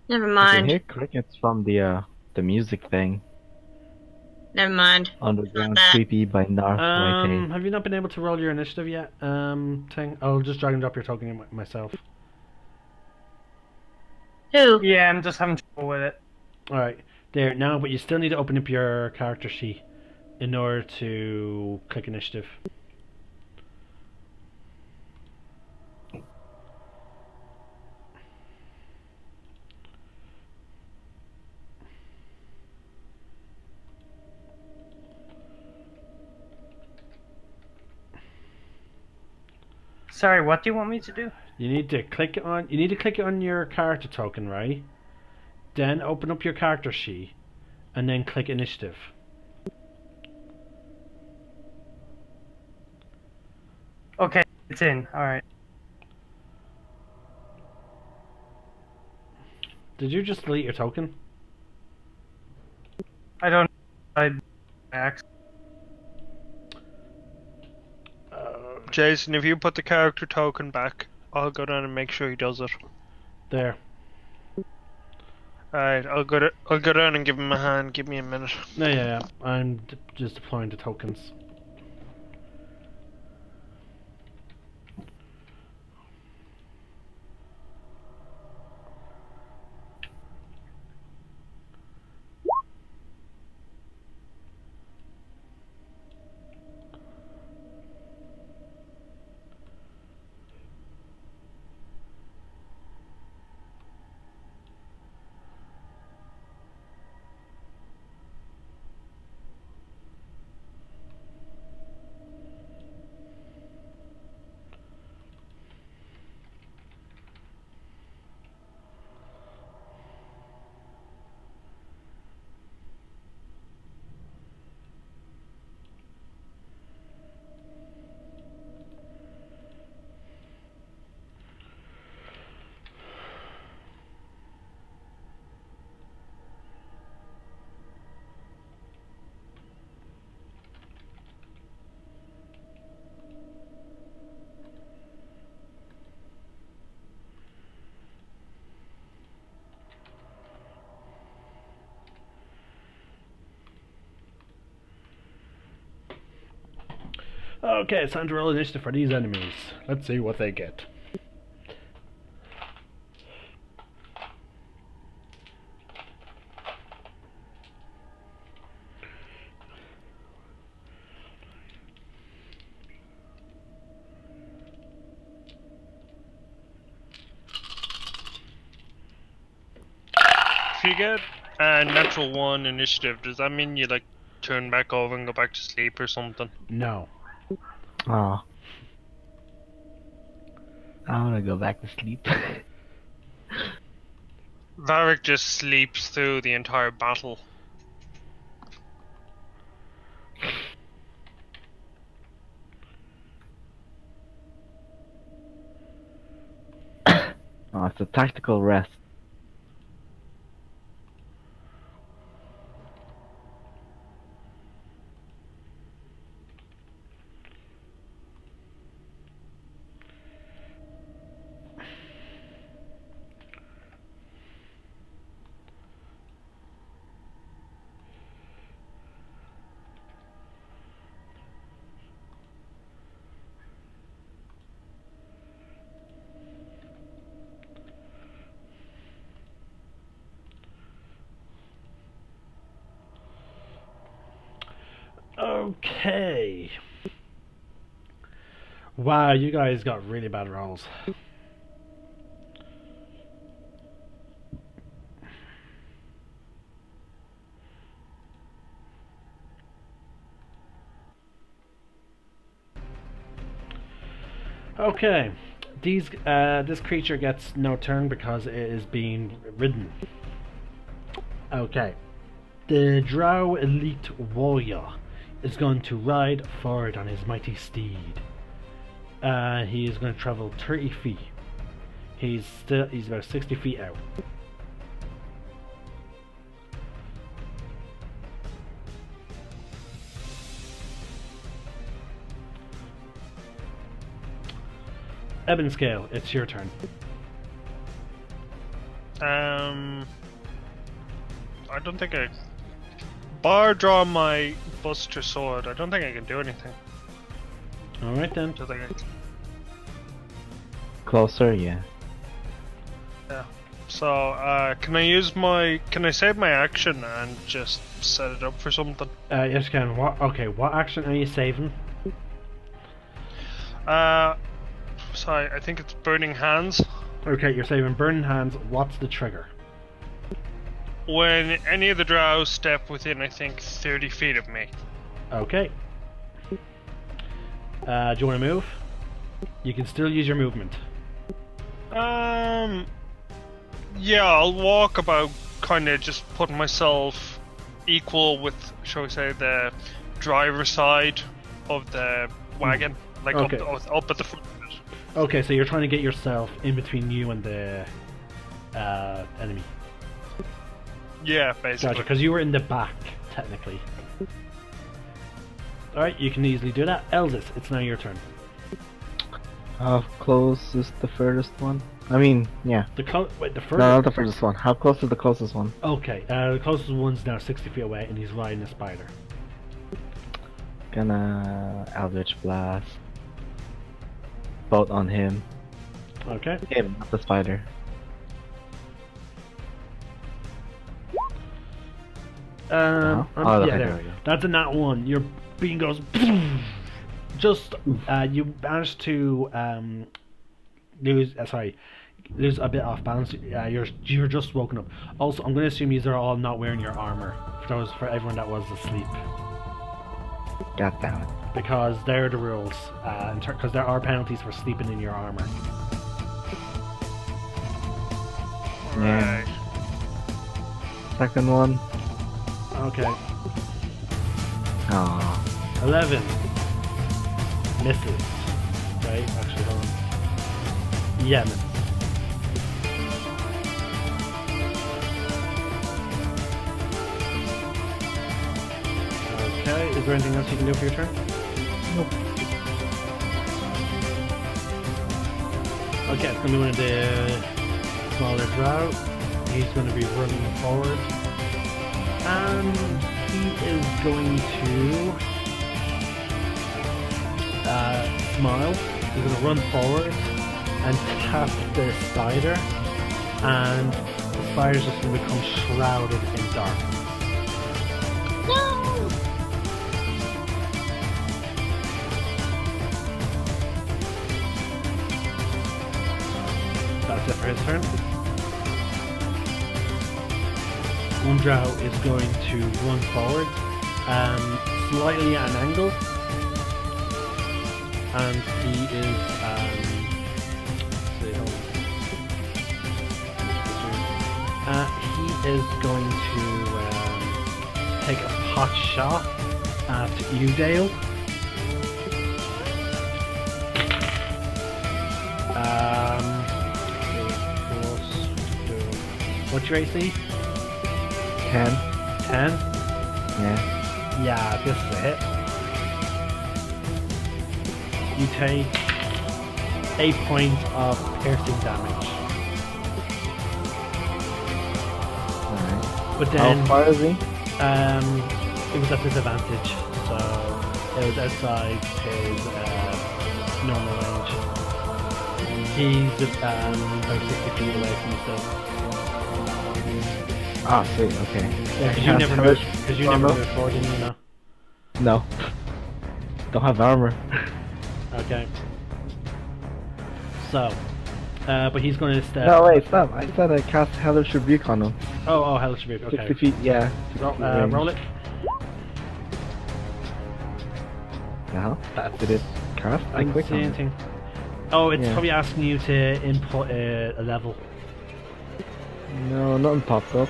Never I mind. can hear crickets from the music thing. Never mind. Underground that. Creepy by Narth Waite. Have you not been able to roll your initiative yet? Thing. I'll just drag and drop your token in myself. Who? Yeah, I'm just having trouble with it. Alright. There, now, but you still need to open up your character sheet in order to click initiative. Sorry, what do you want me to do? You need to click on your character token, right? Then open up your character sheet and then click initiative. Okay, it's in. Alright. Did you just delete your token? I don't. I. Ax- Jason, if you put the character token back, I'll go down and make sure he does it. There. Alright, I'll go down and give him a hand. Give me a minute. No, yeah. I'm just deploying the tokens. Okay, it's time to roll initiative for these enemies. Let's see what they get. If you get a natural 1 initiative, does that mean you like turn back over and go back to sleep or something? No. Oh. I wanna go back to sleep. Varric just sleeps through the entire battle. Oh, it's a tactical rest. Okay. Wow, you guys got really bad rolls. Okay, this creature gets no turn because it is being ridden. Okay, the Drow Elite Warrior is going to ride forward on his mighty steed. He is going to travel 30 feet. He's about 60 feet out. Ebon Scale, it's your turn. I don't think I. Bar draw my Buster Sword. I don't think I can do anything. Alright then. Don't think I can. Closer, yeah. Yeah. So, can I use my? Can I save my action and just set it up for something? Yes, you can. What action are you saving? Sorry, I think it's Burning Hands. Okay, you're saving Burning Hands. What's the trigger? When any of the drows step within, I think, 30 feet of me. Okay. Do you want to move? You can still use your movement. Yeah, I'll walk about, kind of just putting myself equal with, shall we say, the driver's side of the wagon, like Okay. up at the front of it. Okay, so you're trying to get yourself in between you and the enemy. Yeah, basically. Gotcha, because you were in the back, technically. Alright, you can easily do that. Eldis, it's now your turn. How close is the furthest one? I mean, yeah. The first. No, not the furthest one. How close is the closest one? Okay, the closest one's now 60 feet away, and he's riding a spider. Gonna Eldritch Blast. Bolt on him. Okay. Him, not the spider. Yeah, okay, there. there we go. That's a nat one. Your beam goes. Just you managed to lose. Lose a bit off balance. You're just woken up. Also, I'm going to assume these are all not wearing your armor. For everyone that was asleep, God damn it. because they're the rules. Because there are penalties for sleeping in your armor. Yeah. Right. Second one. Okay. Aww. 11 misses. Right? Actually, hold on. Yeah, misses. Okay, is there anything else you can do for your turn? Nope. Okay, it's gonna be one of the smaller drow. He's gonna be running forward. And he is going to smile. He's gonna run forward and tap the spider, and the spider's just gonna become shrouded in darkness. No! That's it for his turn. One drow is going to run forward, slightly at an angle, and he is he is going to take a pot shot at you, Dale. What's your AC? 10. 10? Yeah. Yeah, this is a hit. You take 8 points of piercing damage. Alright. But How then, far is he? it was at disadvantage, so it was outside his normal range. He's about 60 feet away from himself. Ah, sweet, okay. Yeah, because you never moved forward, didn't you know? No. Don't have armor. Okay. So, but he's going to step. No, wait, stop. I said I cast Hellish Rebuke on him. Oh, Hellish Rebuke. Okay. 60 feet, yeah. Roll it. The hell? That's Did it cast? I didn't clicked see on it. anything. Oh, it's Yeah. probably asking you to input a level. No, nothing popped up.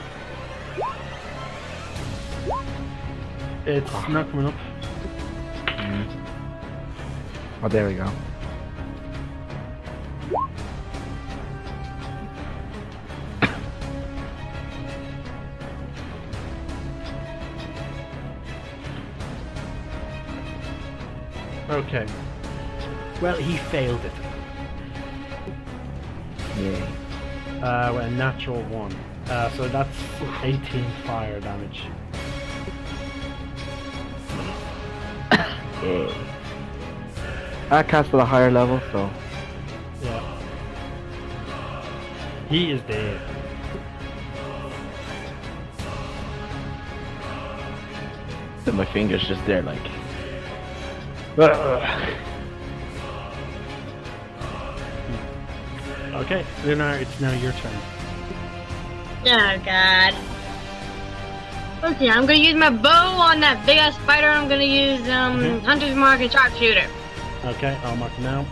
It's not coming up. Oh, there we go. Okay. Well, he failed it. Yay. With a natural 1. So that's 18 fire damage. Yay. I cast at a higher level, so Yeah. He is dead. then my fingers just there like. Okay, Lunar, it's now your turn. Oh god. Okay, I'm gonna use my bow on that big ass spider. I'm gonna use Hunter's Mark and Sharpshooter. Okay, I'll mark him now.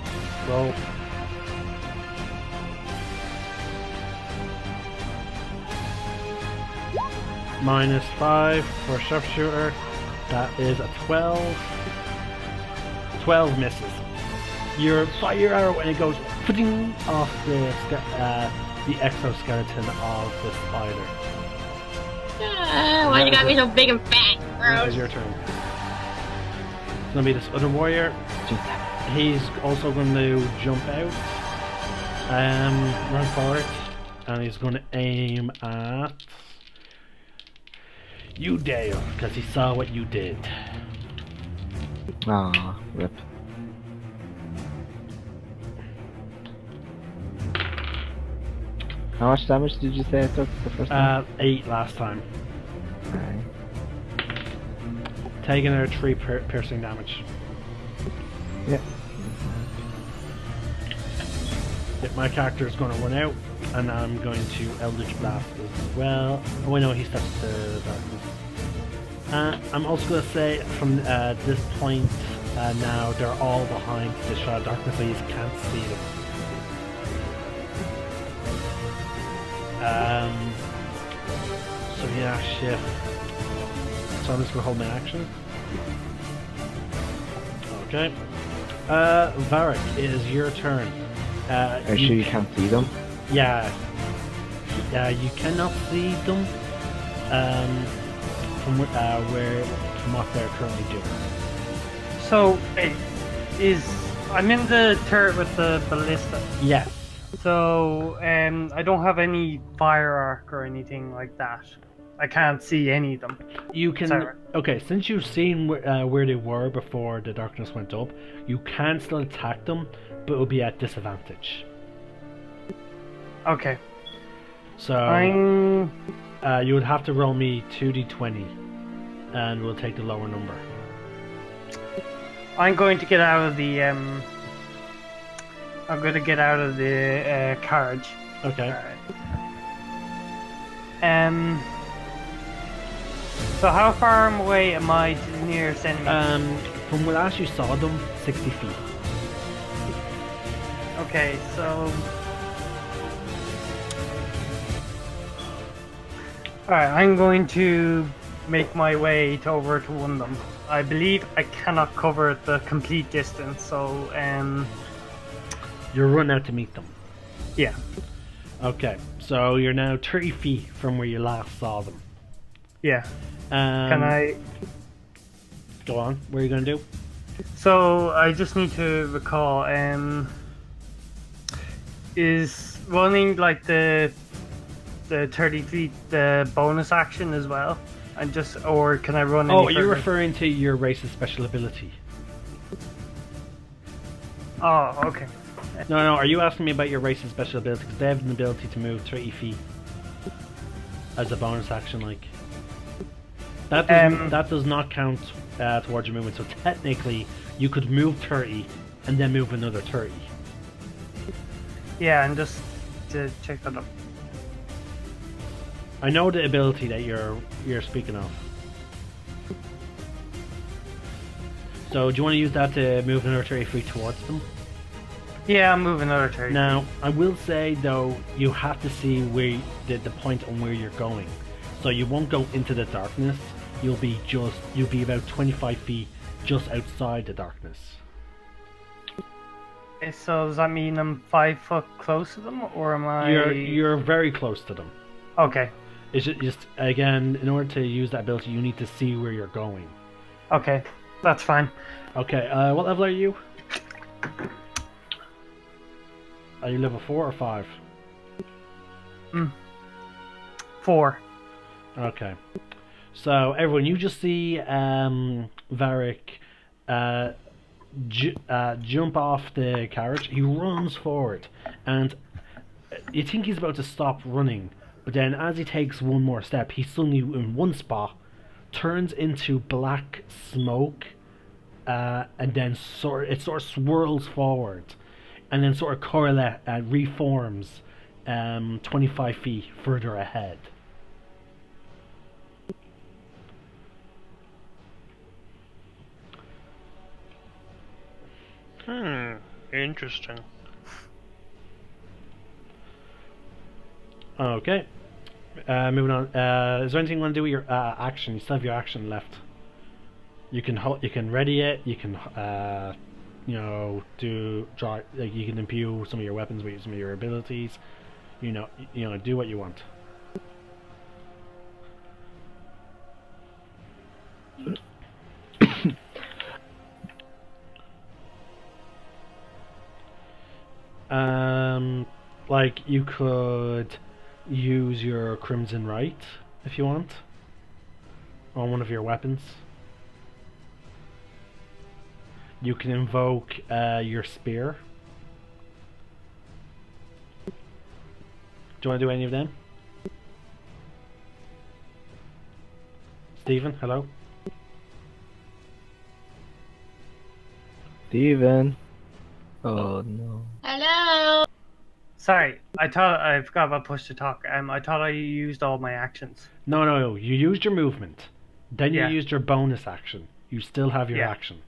Roll. -5 for sharpshooter. That is a 12. 12 misses. You fire your arrow and it goes footing off the exoskeleton of the spider. Why you got me so big and fat? That is Gross. your turn. It's gonna be this other warrior. He's also going to jump out, run forward, and he's going to aim at you, Dale, because he saw what you did. Ah, rip. How much damage did you say I took the first time? 8 last time. Okay. Taking another 3 piercing damage. Yeah. Yep, my character is going to run out, and I'm going to Eldritch Blast as well. Oh, I know he steps to darkness. I'm also going to say from this point now, they're all behind the shroud of darkness, so you can't see them. So yeah, shift. So I'm just going to hold my action. Okay. Varric, it is your turn. Are you sure you can't see them? Yeah. You cannot see them from what they're currently doing. So, I'm in the turret with the ballista. Yes. So, I don't have any fire arc or anything like that. I can't see any of them. You can. Sorry. Okay, since you've seen where they were before the darkness went up, you can still attack them, but it will be at disadvantage. Okay. So I'm. you would have to roll me 2d20, and we'll take the lower number. I'm going to get out of the. I'm going to get out of the carriage. Okay. So how far away am I to the nearest enemy? From when last you saw them, 60 feet. Okay, so. Alright, I'm going to make my way over to one of them. I believe I cannot cover the complete distance, so You're running out to meet them. yeah. Okay, so you're now 30 feet from where you last saw them. Yeah. Can I? Go on. What are you going to do? So I just need to recall. Is running like the 30 feet the bonus action as well, and just or can I run? Oh, any you're further? referring to your race's special ability. Oh, okay. No, are you asking me about your race's special ability? Because they have an ability to move 30 feet as a bonus action, like. That does not count towards your movement, so technically you could move 30 and then move another 30. Yeah, and just to check that up. I know the ability that you're speaking of. So do you want to use that to move another 30 feet towards them? Yeah, I'm moving another 30. Now, I will say though, you have to see where the point on where you're going. So you won't go into the darkness. You'll be about 25 feet just outside the darkness. Okay, so does that mean I'm 5 foot close to them, or am I? You're very close to them. Okay. It's just again, in order to use that ability, you need to see where you're going. Okay, that's fine. Okay, what level are you? Are you level 4 or 5? 4. Okay. So everyone, you just see Varric jump off the carriage. He runs forward, and you think he's about to stop running, but then as he takes one more step, he suddenly, in one spot, turns into black smoke, and then it sort of swirls forward, and then sort of reforms 25 feet further ahead. Interesting. Okay. Moving on. Is there anything you want to do with your action? You still have your action left. You can ready it. You can you can imbue some of your weapons with some of your abilities. Do what you want. Like you could use your Crimson Right if you want on one of your weapons. You can invoke your spear. Do you want to do any of them? Stephen, hello? Steven. Oh no. Hello. Sorry, I forgot about push to talk. I thought I used all my actions. No. You used your movement. Then you Yeah. used your bonus action. You still have your Yeah. action.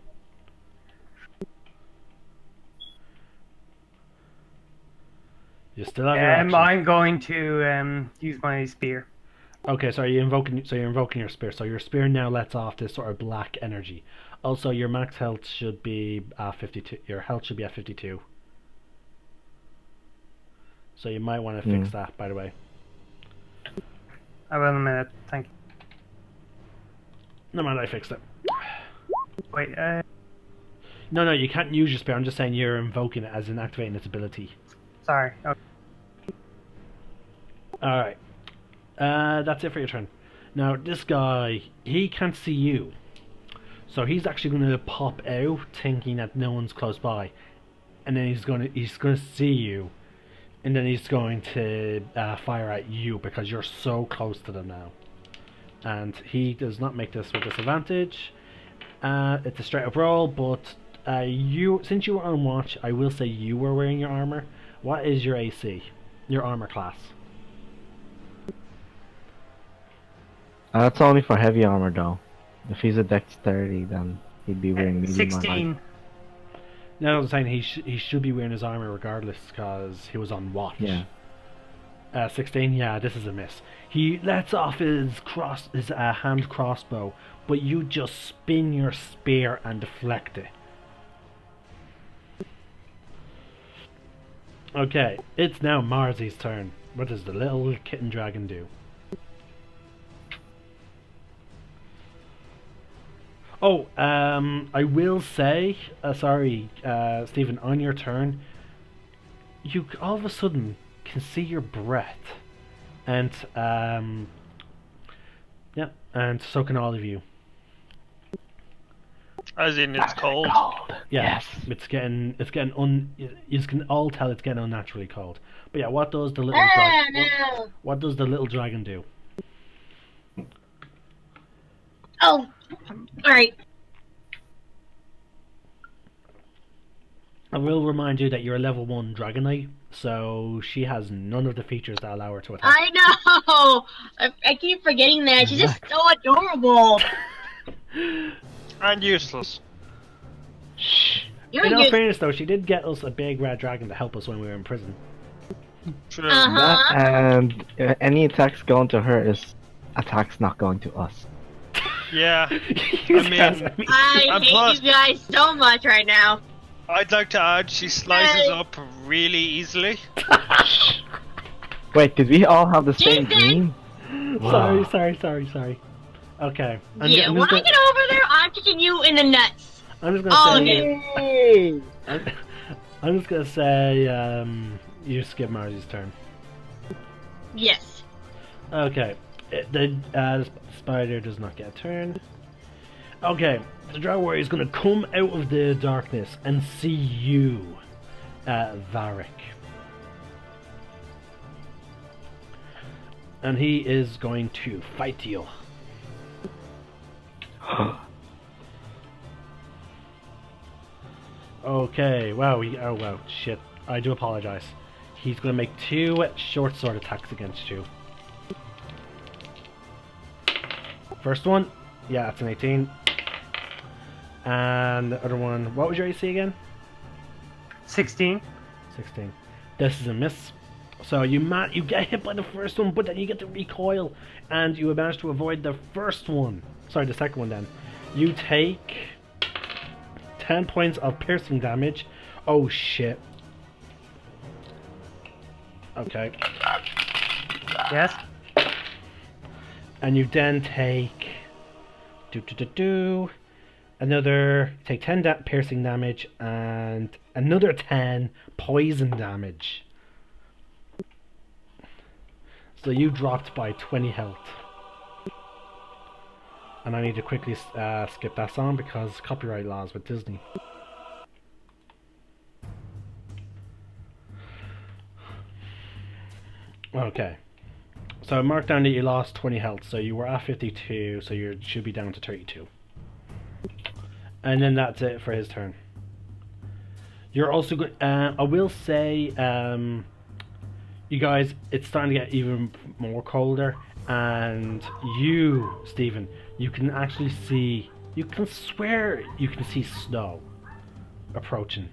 You still have your action. I'm going to use my spear. Okay, so you're invoking your spear. So your spear now lets off this sort of black energy. Also, your max health should be 52. Your health should be at 52. So you might want to fix that, by the way. I will in a minute. Thank you. No mind, I fixed it. Wait. No, you can't use your spear. I'm just saying you're invoking it as in activating its ability. Sorry. Okay. Alright. That's it for your turn. Now, this guy, he can't see you. So he's actually going to pop out, thinking that no one's close by. And then he's going to see you. And then he's going to fire at you because you're so close to them now. And he does not make this with disadvantage. It's a straight up roll, but since you were on watch, I will say you were wearing your armor. What is your AC? Your armor class? That's only for heavy armor though. If he's a dexterity, then he'd be wearing medium 16. armor. No, I'm saying he should be wearing his armor regardless because he was on watch. Yeah. 16, yeah, this is a miss. He lets off his hand crossbow, but you just spin your spear and deflect it. Okay, it's now Marzi's turn. What does the little kitten dragon do? Oh, I will say, sorry, Stephen, on your turn, you all of a sudden can see your breath, and yeah, and so can all of you. As in, it's cold. Yeah, Yes. it's getting you can all tell it's getting unnaturally cold. But yeah, what does the little No. what does the little dragon do? Oh, alright. I will remind you that you're a level 1 Dragonite, so she has none of the features that allow her to attack. I know. I keep forgetting that. She's just so adorable. And useless. Shh. You're In all used. fairness, though, she did get us a big red dragon to help us when we were in prison. True. Uh-huh. That and any attacks going to her is attacks not going to us. Yeah. You mean- guys- I And hate plus- you guys so much right now. I'd like to add, she slices Hey. up really easily. Wait, did we all have the same Jason! dream? sorry. Okay. I'm Yeah, ju- when I'm I just get over there, I'm kicking you in the nuts. I'm just gonna all of say. you. I'm just gonna say. You skip Marzy's turn. Yes. Okay. The spider does not get a turn. Okay. The Dragon Warrior is gonna come out of the darkness and see you, Varric. And he is going to fight you. Okay, wow, oh wow, shit. I do apologize. He's gonna make 2 short sword attacks against you. First one, yeah, that's an 18. And the other one, what was your AC again? 16. 16. This is a miss. So you get hit by the first one, but then you get to recoil, and you manage to avoid the first one. Sorry, the second one then. You take 10 points of piercing damage. Oh shit. Okay. Yes. And you then take another take 10 piercing damage and another 10 poison damage. So you dropped by 20 health. And I need to quickly skip that song because copyright laws with Disney. Okay. So I marked down that you lost 20 health, so you were at 52, so you should be down to 32. And then that's it for his turn. You're also good. I will say, you guys, it's starting to get even more colder, and you, Stephen, you can actually see. You can swear you can see snow approaching.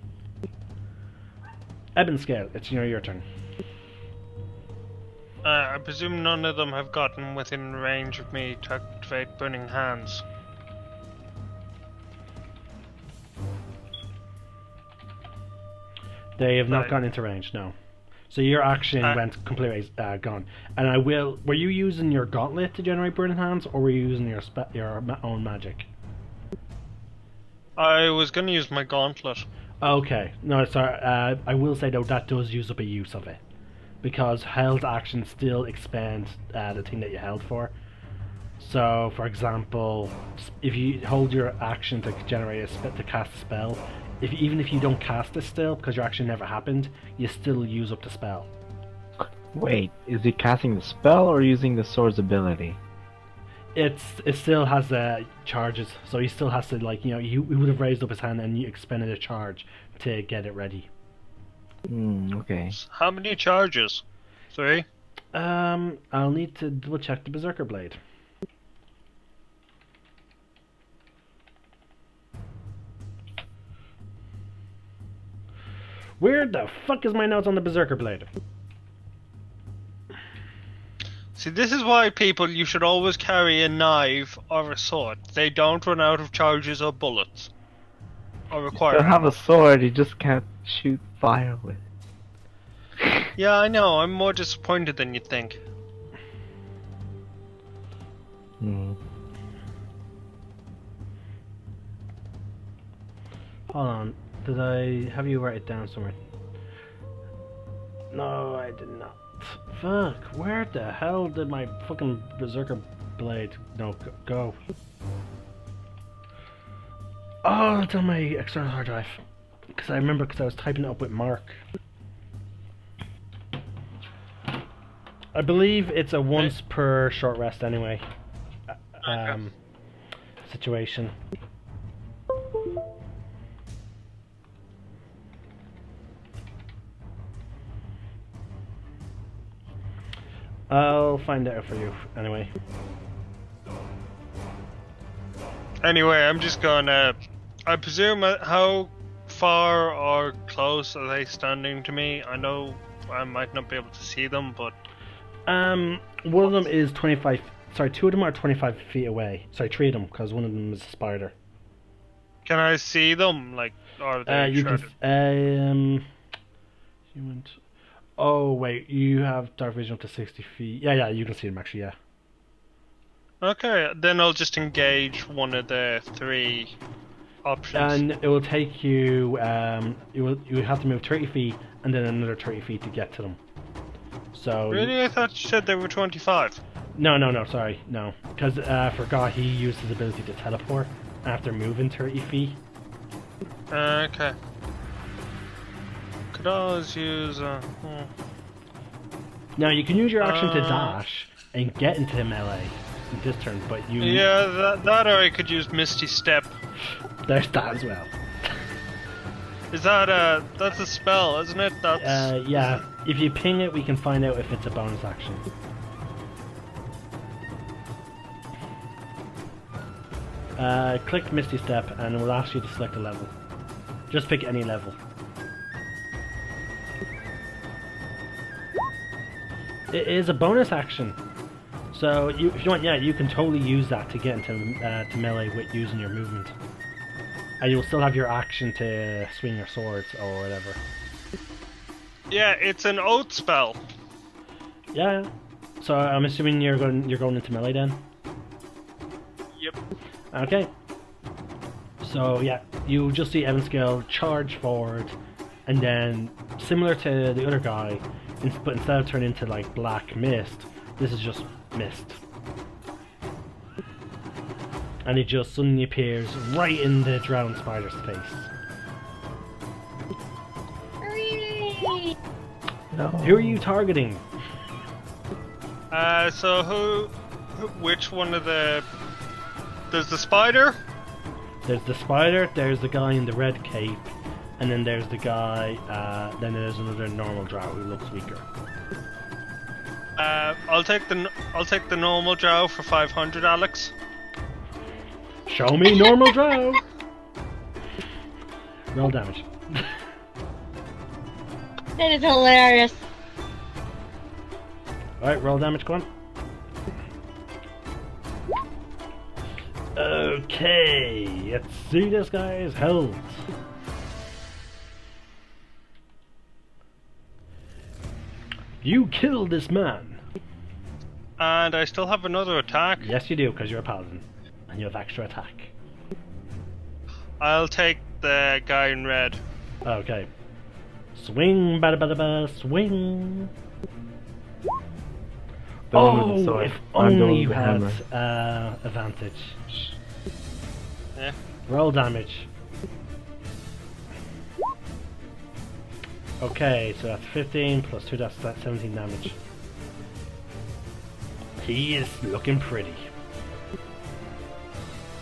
Eben Scale, it's your turn. I presume none of them have gotten within range of me to activate Burning Hands. They have not Right. gone into range, no. So your action went completely gone. And I will. Were you using your gauntlet to generate burning hands, or were you using your own magic? I was going to use my gauntlet. Okay, no, sorry. I will say though that does use up a use of it, because held action still expands the thing that you held for. So, for example, if you hold your action to generate to cast a spell, even if you don't cast it still, because your action never happened, you still use up the spell. Wait, is he casting the spell or using the sword's ability? It still has charges, so he still has to he would have raised up his hand and you expended a charge to get it ready. Okay. How many charges? 3? I'll need to double check the Berserker Blade. Where the fuck is my notes on the Berserker Blade? See, this is why you should always carry a knife or a sword. They don't run out of charges or bullets. Or require You have ammo. a sword, you just can't shoot fire with. Yeah, I know. I'm more disappointed than you think. Hmm. Hold on, did I have you write it down somewhere? No, I did not. Fuck, where the hell did my fucking Berserker Blade go? Oh, it's on my external hard drive. Because I remember I was typing it up with Mark. I believe it's a once per short rest anyway. Situation. I'll find out for you anyway. Anyway, I'm just gonna... I presume how far or close are they standing to me? I know I might not be able to see them, but One of them is 25. Sorry, two of them are 25 feet away. Sorry, three of them, because one of them is a spider. can I see them? Like, are they You shrouded? can. You went. Oh wait, you have dark vision up to 60 feet. Yeah, you can see them actually. Yeah. Okay, then I'll just engage one of the three options. And it will take you. You have to move 30 feet and then another 30 feet to get to them. So. Really? I thought you said they were 25. No, sorry, no. Because I forgot he used his ability to teleport after moving 30 feet. Okay. Could always use Now you can use your action to dash and get into melee in this turn, but you. Yeah, that or I could use Misty Step. There's that as well. Is that that's a spell, isn't it? That's Yeah. If you ping it, we can find out if it's a bonus action. Click Misty Step and it will ask you to select a level. Just pick any level. It is a bonus action. So if you want, yeah, you can totally use that to get into to melee with using your movement. And you'll still have your action to swing your swords or whatever. Yeah, it's an oath spell. Yeah. So I'm assuming you're going into melee then. Yep. Okay. So yeah, you just see Evan Scale charge forward, and then similar to the other guy, but instead of turning into like black mist, this is just mist. And he just suddenly appears right in the drowned spider's face. Hooray! No. Who are you targeting? So which one of the... There's the spider? There's the spider, there's the guy in the red cape, and then there's the guy, then there's another normal drow who looks weaker. I'll take the normal drow for 500, Alex. Show me normal drow! Roll damage. That is hilarious. Alright, roll damage, go on. Okay, let's see this guy's health. You killed this man. And I still have another attack. Yes, you do, because you're a paladin. And you have extra attack. I'll take the guy in red. Okay. Swing, bada bada bada, swing. The one with the Oh, sword. if I'm the one only with you the had hammer. advantage. Yeah. Roll damage. Okay, so that's 15 plus 2, that's 17 damage. He is looking pretty.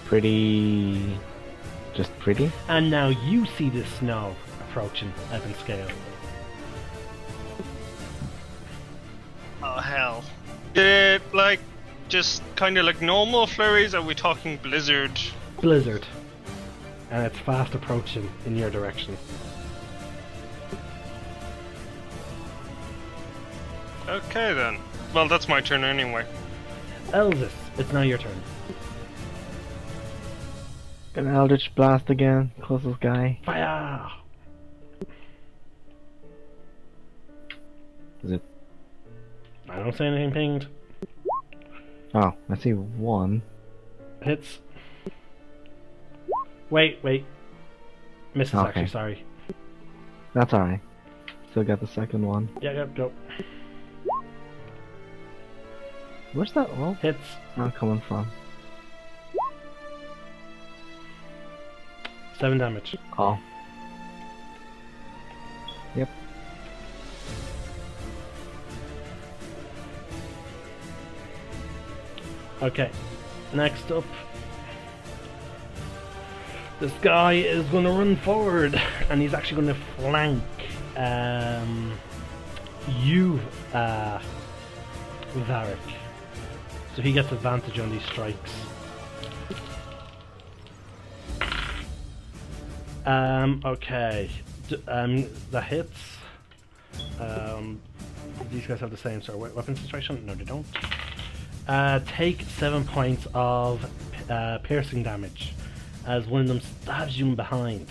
Pretty... Just pretty? And now you see the snow approaching Evan Scale. Oh hell. Did it like just kind of like normal flurries? Are we talking blizzard? Blizzard. And it's fast approaching in your direction. Okay then. Well, that's my turn anyway. Elvis, it's now your turn. An Eldritch Blast again. Closest guy. Fire! Is it? I don't say anything pinged. Oh, I see one. Hits. Wait. Misses Okay. actually, sorry. That's alright. Still got the second one. Yeah, go. Where's that all Hits. not coming from? 7 damage. Oh. Yep. Okay. Next up. This guy is going to run forward and he's actually going to flank you, Varric. So he gets advantage on these strikes. Okay. That hits. These guys have the same sort of weapon situation. No, they don't. Take 7 points of piercing damage as one of them stabs you in behind.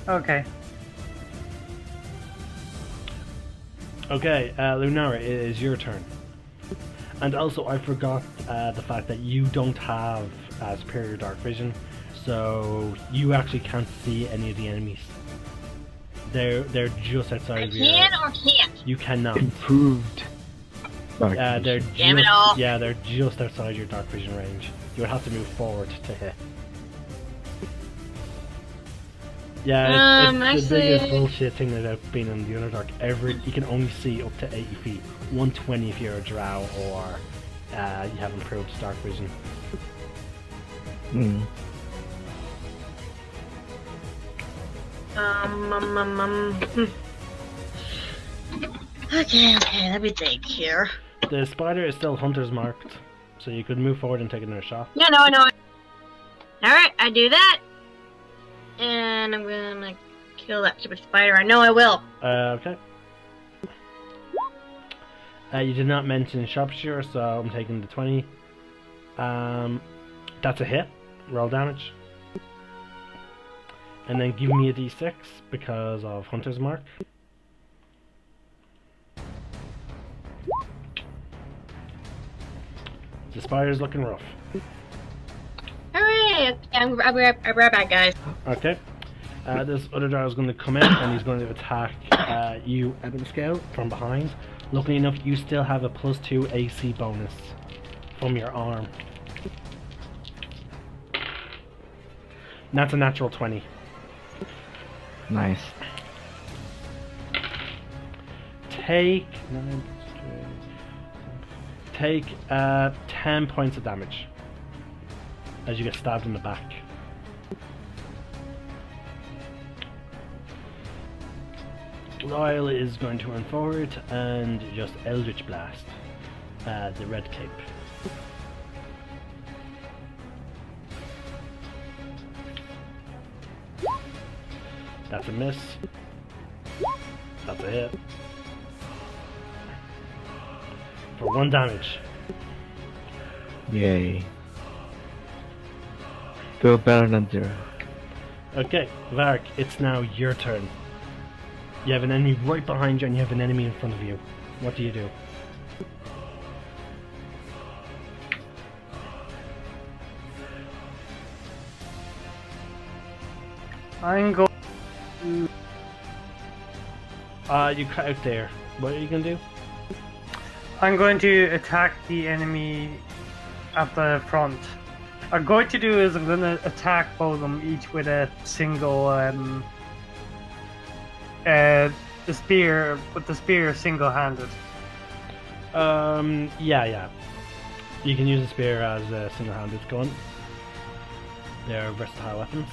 Okay. Okay, Lunar, it is your turn. And also, I forgot the fact that you don't have superior dark vision, so you actually can't see any of the enemies. They're just outside I of your. can or can't? You cannot. Improved. Dark They're vision. Damn it just, all. yeah, they're just outside your dark vision range. You would have to move forward to hit. Yeah, it's the biggest actually- bullshit thing about being in the Underdark. You can only see up to 80 feet. 120 if you're a drow or you have improved dark vision. Mm. Hmm. Okay, let me think here. The spider is still hunter's marked, so you could move forward and take another shot. Yeah, no, I know. Alright, I do that. And I'm gonna kill that stupid spider. I know I will. Okay. You did not mention sharpshooter, so I'm taking the 20. That's a hit. Roll damage. And then give me a d6 because of hunter's mark. The spider's looking rough. Hooray! Okay, I'll be right back, guys. Okay. This other guy is going to come in and he's going to attack you, Adam Scale, from behind. Luckily enough, you still have a +2 AC bonus from your arm. And that's a natural 20. Nice. Take 10 points of damage as you get stabbed in the back. Lyle is going to run forward and just Eldritch Blast the red cape. That's a miss. That's a hit. For 1 damage. Yay. Still better than 0. Okay, Varric, it's now your turn. You have an enemy right behind you and you have an enemy in front of you. What do you do? I'm going. You cut out there. What are you gonna do? I'm going to attack the enemy at the front. I'm going to do is I'm going to attack both of them each with a single the spear single-handed. Yeah. You can use a spear as a single-handed gun. They're versatile weapons.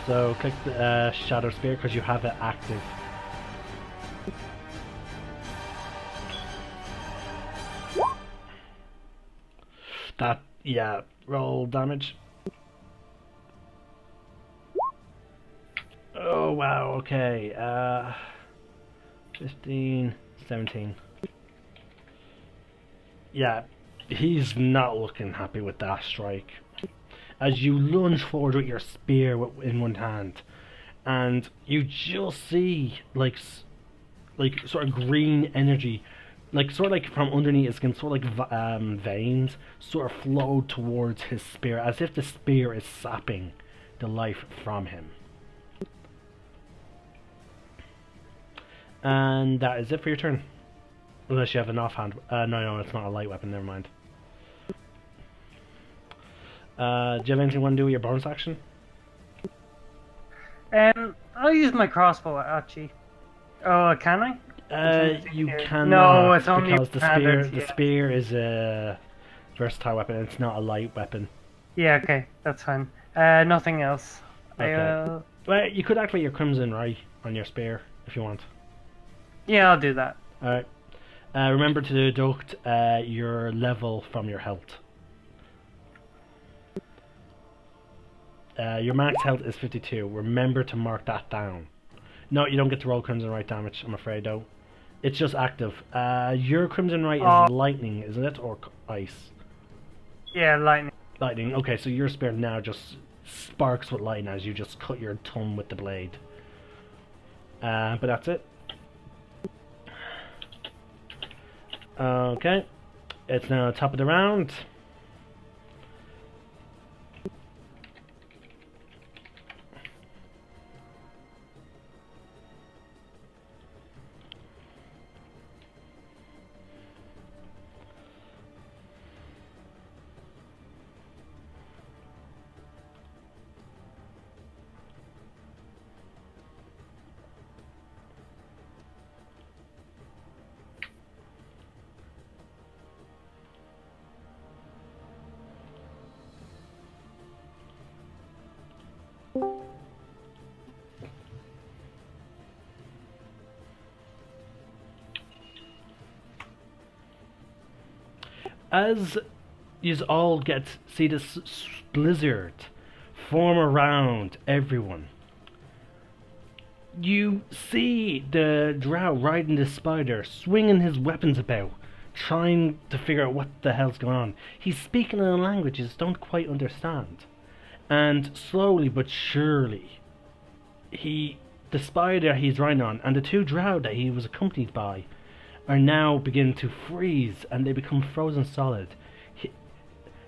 So click the Shadow Spear because you have it active. Roll damage. Oh wow, okay. 15, 17. Yeah, he's not looking happy with that strike. As you lunge forward with your spear in one hand, and you just see like sort of green energy, like sort of like from underneath his skin, sort of like veins, sort of flow towards his spear, as if the spear is sapping the life from him. And that is it for your turn, unless you have an offhand. No, it's not a light weapon. Never mind. Do you have anything you want to do with your bonus action? I'll use my crossbow actually. Oh, can I? You cannot. No, it's only because the spear. standard, The yeah. spear is a versatile weapon. It's not a light weapon. Yeah, okay, that's fine. Nothing else. Okay. Well, you could activate your Crimson Ray on your spear if you want. Yeah, I'll do that. Alright. Remember to deduct your level from your health. Your max health is 52. Remember to mark that down. No, you don't get to roll Crimson Right damage, I'm afraid, though. It's just active. Your Crimson Right is lightning, isn't it? Or ice? Yeah, lightning. Lightning. Okay, so your spear now just sparks with lightning as you just cut your tongue with the blade. But that's it. Okay. It's now top of the round. As you all see this blizzard form around everyone, you see the drow riding the spider, swinging his weapons about, trying to figure out what the hell's going on. He's speaking in a language you don't quite understand. And slowly but surely, the spider he's riding on, and the two drow that he was accompanied by, are now beginning to freeze, and they become frozen solid.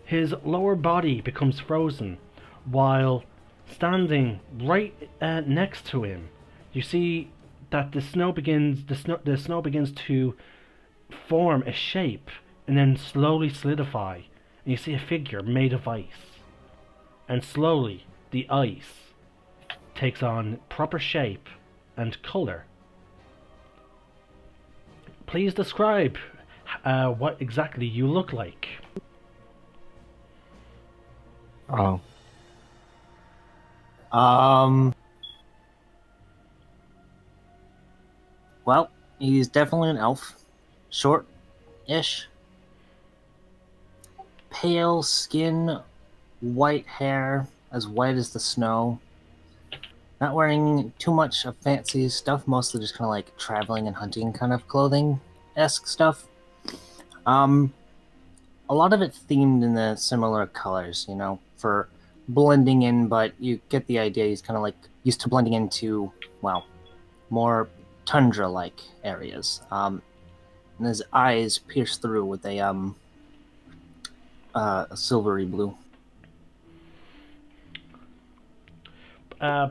His lower body becomes frozen, while standing right next to him, you see that the snow begins to form a shape and then slowly solidify, and you see a figure made of ice. And slowly the ice takes on proper shape and color. Please describe what exactly you look like. Oh. Well, he's definitely an elf. Short-ish. Pale skin, white hair, as white as the snow. Not wearing too much of fancy stuff, mostly just kind of like traveling and hunting kind of clothing-esque stuff. A lot of it themed in the similar colors, for blending in, but you get the idea. He's kind of like used to blending into, well, more tundra-like areas. And his eyes pierce through with a silvery blue.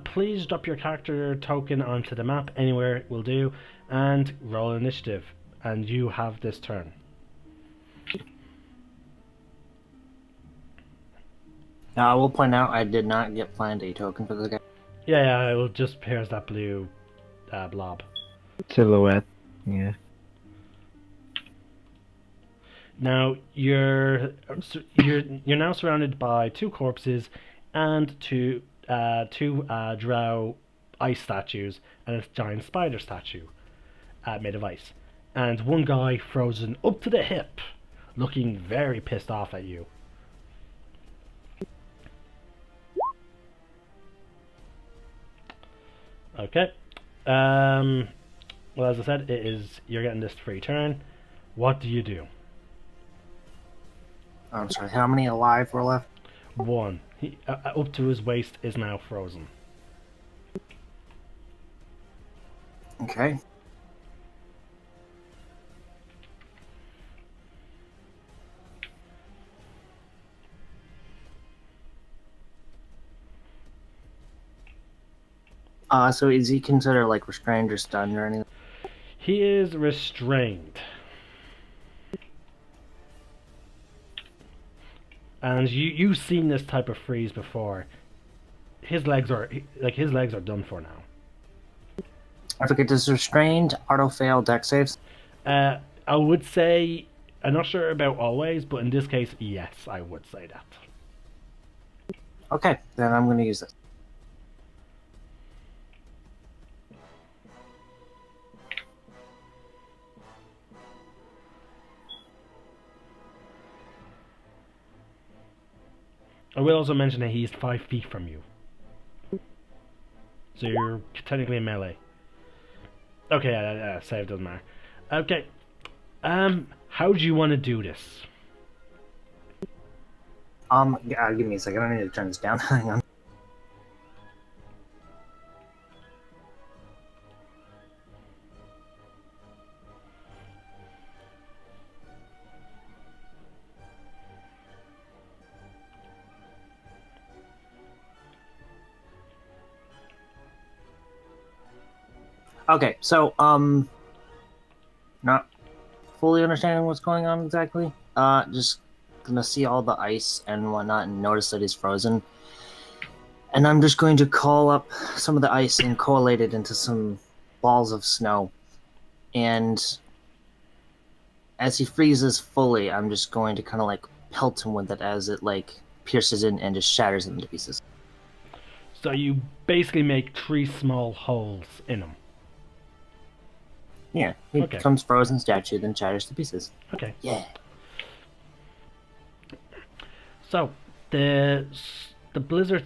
Please drop your character token onto the map, anywhere will do, and roll initiative. And you have this turn. Now, I will point out I did not find a token for this guy. Yeah, it will just appear as that blue blob. Silhouette. Yeah. Now you're now surrounded by two corpses and two drow ice statues and a giant spider statue made of ice, and one guy frozen up to the hip, looking very pissed off at you. Okay. Well, as I said, you're getting this free turn. What do you do? I'm sorry, how many alive were left? One. He, up to his waist is now frozen. Okay. So is he considered like restrained or stunned or anything? He is restrained. And you've seen this type of freeze before. His legs are done for now. I forget, does restrained auto fail deck saves? I would say, I'm not sure about always, but in this case, yes, I would say that. Okay, then I'm going to use this. I will also mention that he's 5 feet from you. So you're technically in melee. Okay, save doesn't matter. Okay. How do you want to do this? Give me a second. I need to turn this down. Hang on. Okay, so not fully understanding what's going on exactly. Just gonna see all the ice and whatnot and notice that he's frozen. And I'm just going to call up some of the ice and collate it into some balls of snow. And as he freezes fully, I'm just going to kind of like pelt him with it as it like pierces in and just shatters him into pieces. So you basically make 3 small holes in him. Yeah, he Okay. becomes frozen statue, then shatters to pieces. Okay. Yeah. So the blizzard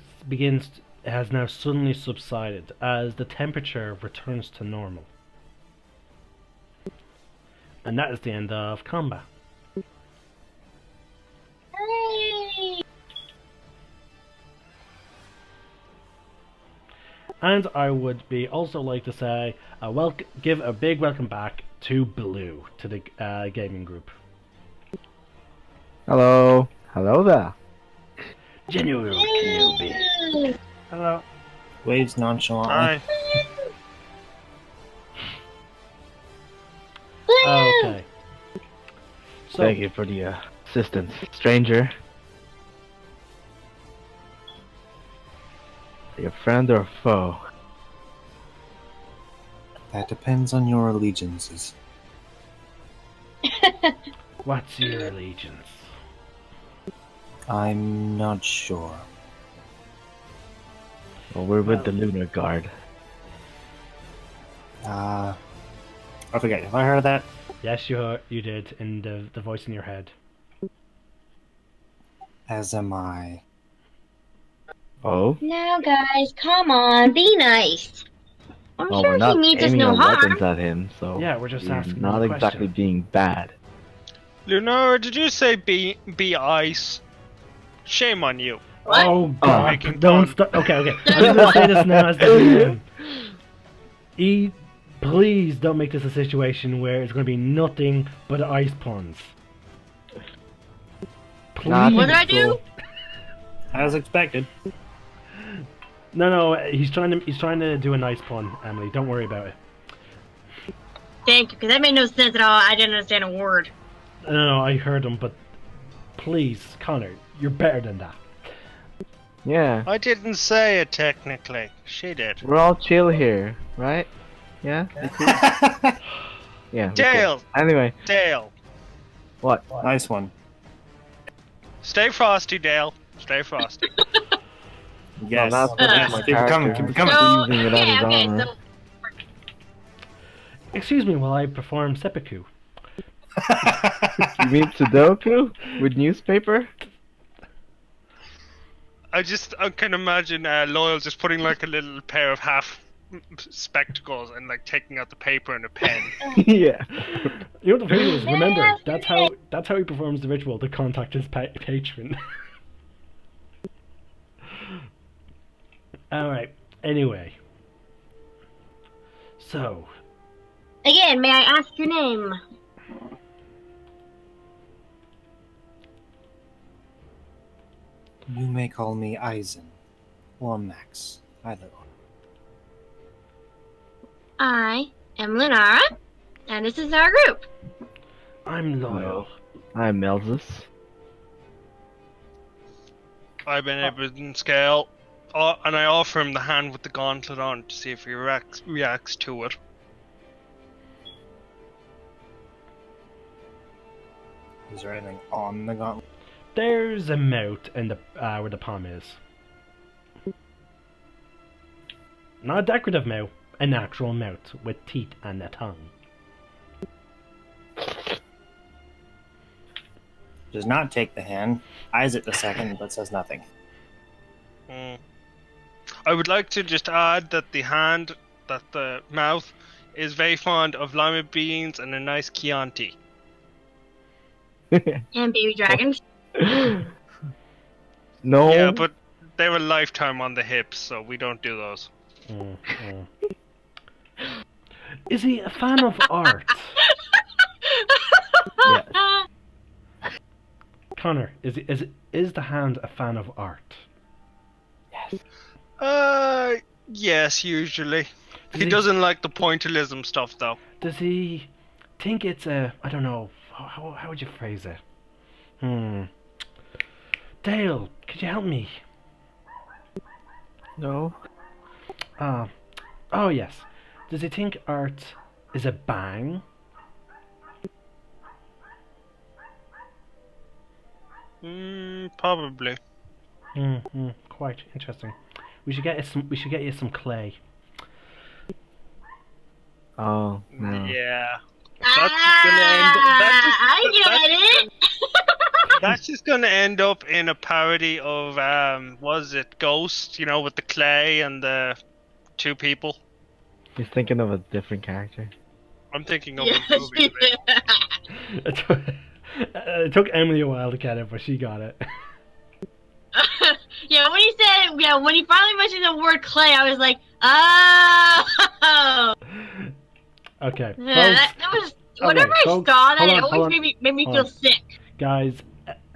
has now suddenly subsided as the temperature returns to normal. And that is the end of combat. Hooray! And I would be also like to say give a big welcome back to Blue, to the gaming group. Hello. Hello there. Genuine Kenobi. Hello. Waves nonchalantly. Hi. Okay. So Thank you for the assistance, stranger. Are you a friend or a foe? That depends on your allegiances. what's your allegiance? I'm not sure. Well, we're with the Lunar Guard. I forget. Have I heard of that? Yes, you did, in the voice in your head. As am I. Oh? Now, guys, come on, be nice. I'm Well, sure we're he not means us aiming no our harm. weapons at him, so Yeah, we're just we're asking not a exactly question. being bad. Lunar, did you say be ice? Shame on you. What? Oh God! Making Don't fun. stop. Okay. I'm gonna say this now as the DM. Please don't make this a situation where it's gonna be nothing but ice puns. Please. Nah, I think What did I it's do? cool. As expected. No, he's trying to do a nice pun, Emily. Don't worry about it. Thank you, because that made no sense at all. I didn't understand a word. No, I heard him, but please, Connor, you're better than that. Yeah, I didn't say it technically. She did. we're all chill here, right? Yeah? We cool? Yeah. we cool. Dale! Anyway, Dale! what? Nice one. Stay frosty, Dale. Stay frosty. Yes. No, that's my Keep it coming, character. keep it coming. So, using it on his okay, armor. so Excuse me while I perform seppuku. You mean Sudoku? With newspaper? I can imagine Loyal just putting like a little pair of half spectacles and like taking out the paper and a pen. Yeah. You know what the thing is? Remember, that's how he performs the ritual to contact his patron. All right. Anyway, so again, may I ask your name? You may call me Eisen. Or Max. Either or. I am Lunar, and this is our group. I'm loyal. I'm Melzus. I've been able to scale, and I offer him the hand with the gauntlet on to see if he reacts to it. Is there anything on the gauntlet? There's a mouth in the where the palm is. Not a decorative mouth, a natural mouth with teeth and a tongue. Does not take the hand. Eyes it a second, but says nothing. Mm. I would like to just add that the mouth, is very fond of lima beans and a nice Chianti. And baby dragons. No. Yeah, but they were lifetime on the hips, so we don't do those. Is he a fan of art? Yes. Connor, is the hand a fan of art? Yes, usually. Does He he- doesn't like the pointillism stuff, though. Does he think it's a... I don't know, how would you phrase it? Dale, could you help me? No. Oh yes. Does he think art is a bang? Probably. Quite interesting. We should get you some clay. Oh no. Yeah. I get it. That's just gonna end up in a parody of was it Ghost? You know, with the clay and the two people. He's thinking of a different character. I'm thinking of Yes. a movie. It took Emily a while to get it, but she got it. Yeah, when he said, when he finally mentioned the word clay, I was like, oh. Okay, Yeah, folks, that was whenever I folks, saw that, hold it on, always hold on, made me hold feel on. sick. guys,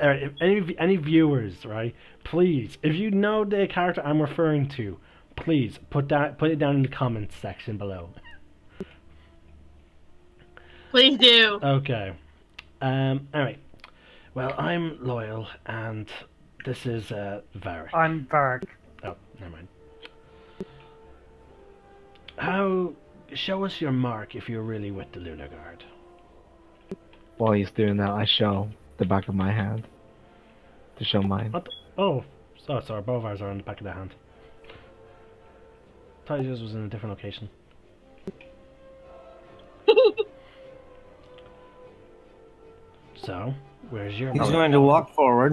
if any viewers, right? Please, if you know the character I'm referring to, please put it down in the comments section below. Please do. Okay. Alright. Well, I'm Loyal, and this is Varric. I'm Varric. Oh, never mind. Show us your mark if you're really with the Lunar Guard. While he's doing that, I show the back of my hand to show mine. What? Oh, sorry. Both of ours are on the back of the hand. Thought yours was in a different location. So, where's your He's mark? going to walk forward.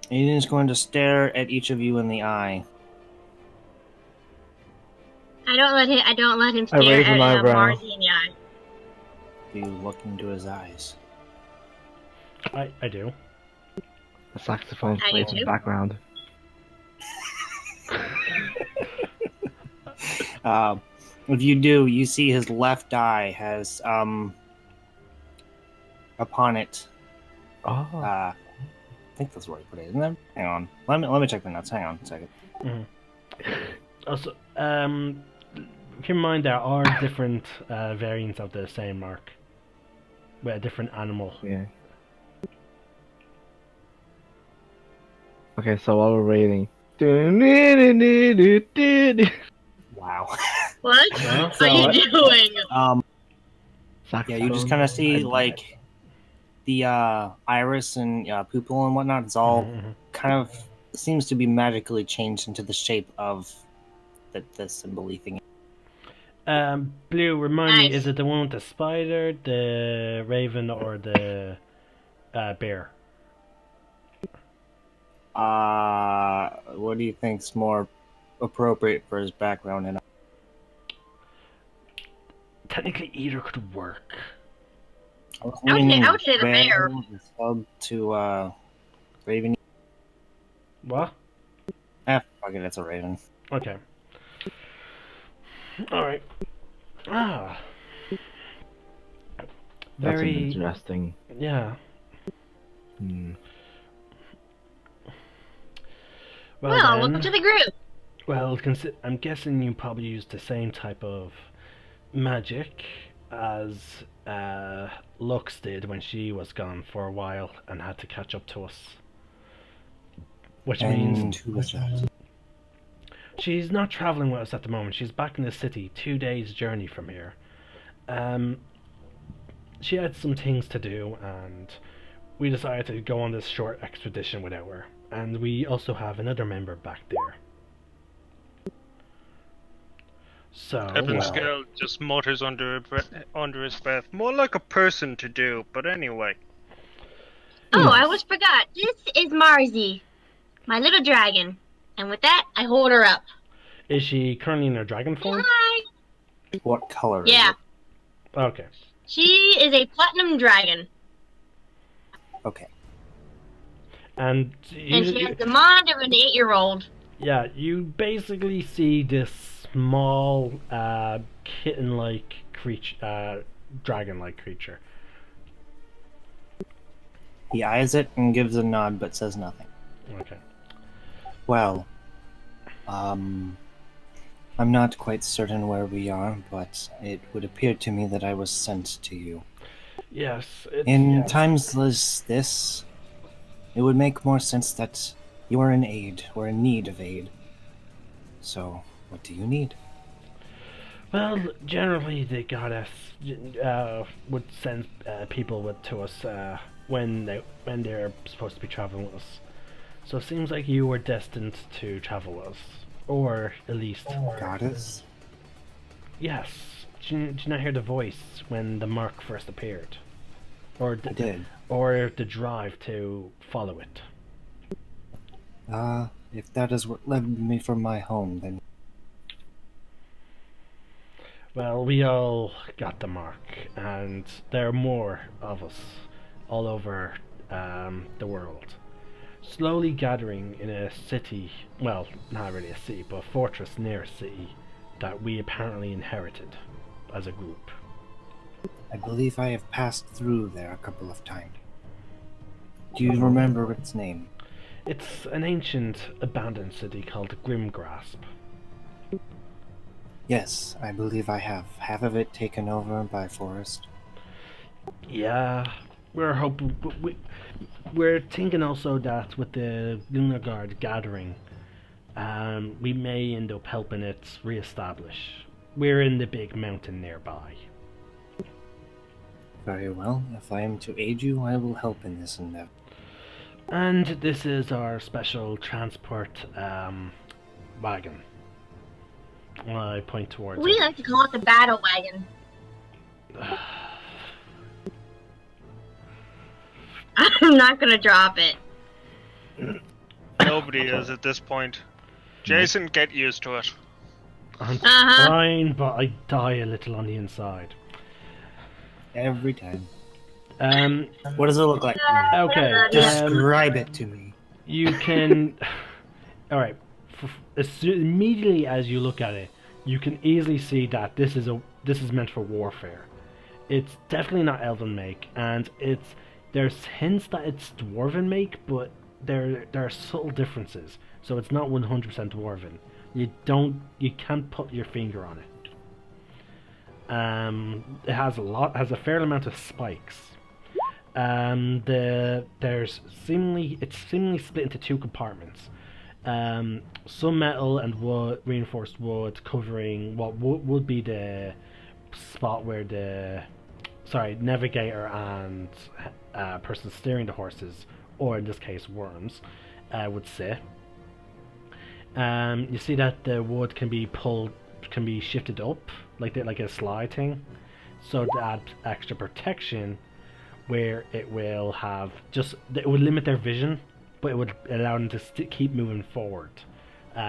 And he's going to stare at each of you in the eye. I don't let him I stare raise an at eyebrow. Marzi in the eye. You look into his eyes. I do. The saxophone I do plays in too. the background. If you do, you see his left eye has upon it. Oh. I think that's where he put it, isn't it? Hang on. Let me check the notes. Hang on a second. Also, keep in mind there are different variants of the same mark with a different animal. Yeah. Okay, so while we're waiting. Wow. What Huh? are you doing? Yeah, you just kind of see like the iris and pupil and whatnot. It's all kind of seems to be magically changed into the shape of the symbol thing. Blue, remind me, Nice. is it the one with the spider, the raven, or the bear? What do you think's more appropriate for his background? And Technically, either could work. I would say the bear. Sub to Raven. What? Fuck it, it's a Raven. Okay. Alright. Ah. That's Very... interesting. Yeah. Hmm. Well, Welcome then, to the group. well, I'm guessing you probably used the same type of magic as Lux did when she was gone for a while and had to catch up to us. Which means And who was that? she's not traveling with us at the moment. She's back in the city, 2 days' journey from here. She had some things to do, and we decided to go on this short expedition without her. And we also have another member back there. So, Heaven's well, Girl just mutters under his breath. More like a person to do, but anyway. Oh, I Yes. almost forgot. This is Marzi, my little dragon. And with that, I hold her up. Is she currently in her dragon form? Hi. What color Yeah. is Okay. She is a platinum dragon. it? Okay. And And she has the mind of an 8-year-old. yeah, you basically see this small, kitten-like creature, dragon-like creature. He eyes it and gives a nod but says nothing. Okay. Well, I'm not quite certain where we are, but it would appear to me that I was sent to you. Yes. In times as this, it would make more sense that you are in aid, or in need of aid. So, what do you need? Well, generally the goddess would send people to us when they're supposed to be traveling with us. So it seems like you were destined to travel with us, or at least. Goddess? Yes. Did you not hear the voice when the mark first appeared, or I did. or the drive to follow it? If that is what led me from my home, then Well, we all got the mark, and there are more of us all over the world. Slowly gathering in a city, well, not really a city, but a fortress near a city that we apparently inherited as a group. I believe I have passed through there a couple of times. Do you remember its name? It's an ancient, abandoned city called Grimgrasp. Yes, I believe I have. Half of it taken over by forest. Yeah, we're hoping. We're thinking also that with the Lunar Guard gathering, we may end up helping it re-establish. We're in the big mountain nearby. Very well. If I am to aid you, I will help in this endeavor. And this is our special transport wagon. I point towards We it. like to call it the battle wagon. I'm not gonna drop it. Nobody is at this point. Jason, get used to it. I'm Uh-huh. fine, but I die a little on the inside. Every time. Um, What does it look like? okay. Describe it to me. You can. Alright. Immediately as you look at it, you can easily see that this is meant for warfare. It's definitely not elven make, and there's hints that it's dwarven make, but there are subtle differences. So it's not 100% dwarven. You can't put your finger on it. It has a fair amount of spikes. It's seemingly split into two compartments. Some metal and wood, reinforced wood, covering what would be the spot where the navigator and person steering the horses, or in this case worms, would sit. You see that the wood can be shifted up like a slide thing, so to add extra protection, where it will limit their vision, but it would allow them to keep moving forward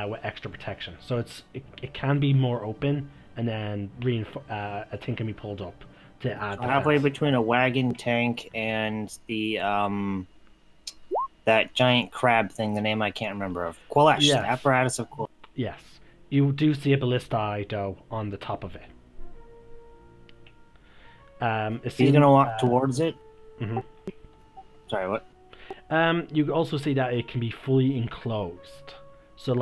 with extra protection. So it can be more open, and then a thing can be pulled up to add. Halfway defense. between a wagon, tank, and the that giant crab thing. The name I can't remember of. Quillesh. Yes. Apparatus of Quillesh. Yes, you do see a ballista though on the top of it. He's gonna walk towards it. Mhm. Sorry, what? You also see that it can be fully enclosed. So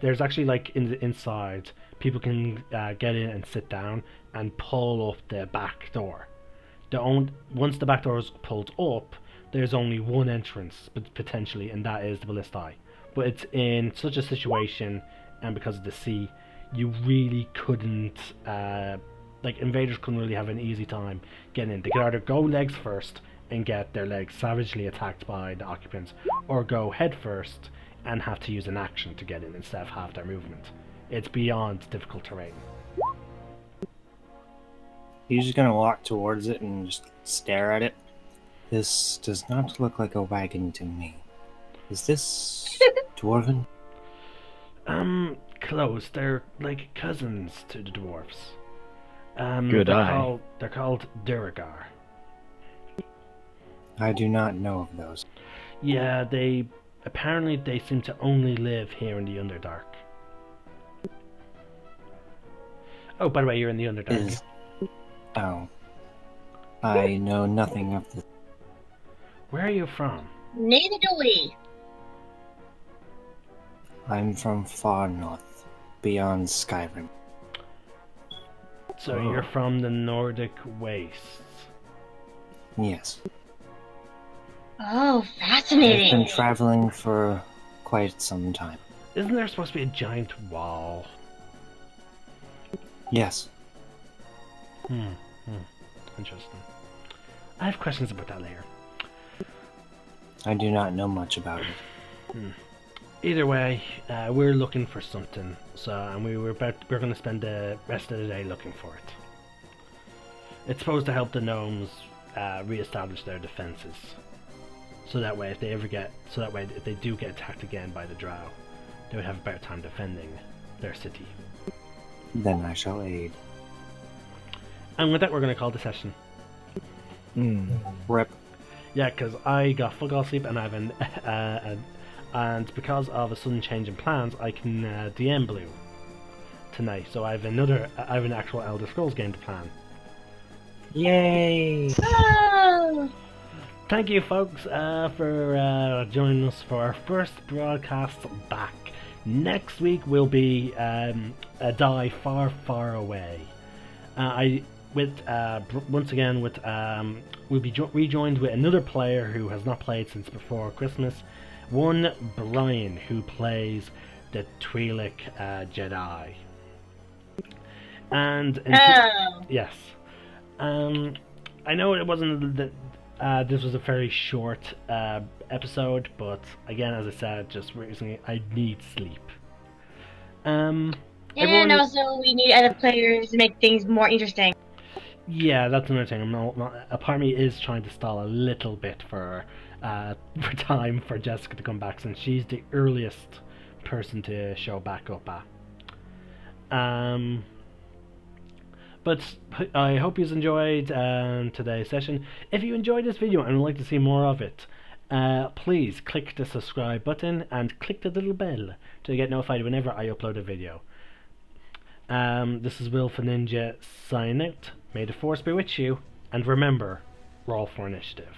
there's actually in the inside, people can get in and sit down and pull up the back door. Once the back door is pulled up, there's only one entrance, but potentially, and that is the ballista. But it's in such a situation, and because of the sea, you really couldn't. Invaders couldn't really have an easy time getting in. They could either go legs first and get their legs savagely attacked by the occupants, or go head first and have to use an action to get in instead of half their movement. It's beyond difficult terrain. He's just gonna walk towards it and just stare at it. This does not look like a wagon to me. Is this dwarven? Close. They're like cousins to the dwarfs. Good they're eye. called Duragar. I do not know of those. Yeah, apparently they seem to only live here in the Underdark. Oh, by the way, you're in the Underdark. Is oh, I know nothing of this. Where are you from? Neither do we. I'm from far north, beyond Skyrim. So Oh. you're from the Nordic Wastes. Yes, Oh, I've been fascinating. traveling for quite some time. Isn't there supposed to be a giant wall? Yes, Interesting. I have questions about that later. I do not know much about it. Either way, we're looking for something. And we're going to spend the rest of the day looking for it. It's supposed to help the gnomes re-establish their defenses. So that way, if they do get attacked again by the drow, they would have a better time defending their city. Then I shall aid. And with that, we're going to call the session. Rip. Yeah, because I got fuck all sleep, and I have and because of a sudden change in plans, I can DM Blue tonight. So I have an actual Elder Scrolls game to plan. Yay! Oh, Thank you, folks, for joining us for our first broadcast back. Next week will be a die far, far away. We'll be rejoined with another player who has not played since before Christmas. One Brian, who plays the Twi'lek Jedi. And yes, I know it wasn't that. This was a very short episode, but again, as I said just recently, I need sleep. and Everyone- also we need other players to make things more interesting. Yeah, that's another thing. A part of me is trying to stall a little bit for time for Jessica to come back, since she's the earliest person to show back up at. But I hope you enjoyed today's session. If you enjoyed this video and would like to see more of it, please click the subscribe button and click the little bell to get notified whenever I upload a video. This is Will for Ninja signing out. May the Force be with you, and remember, roll for initiative.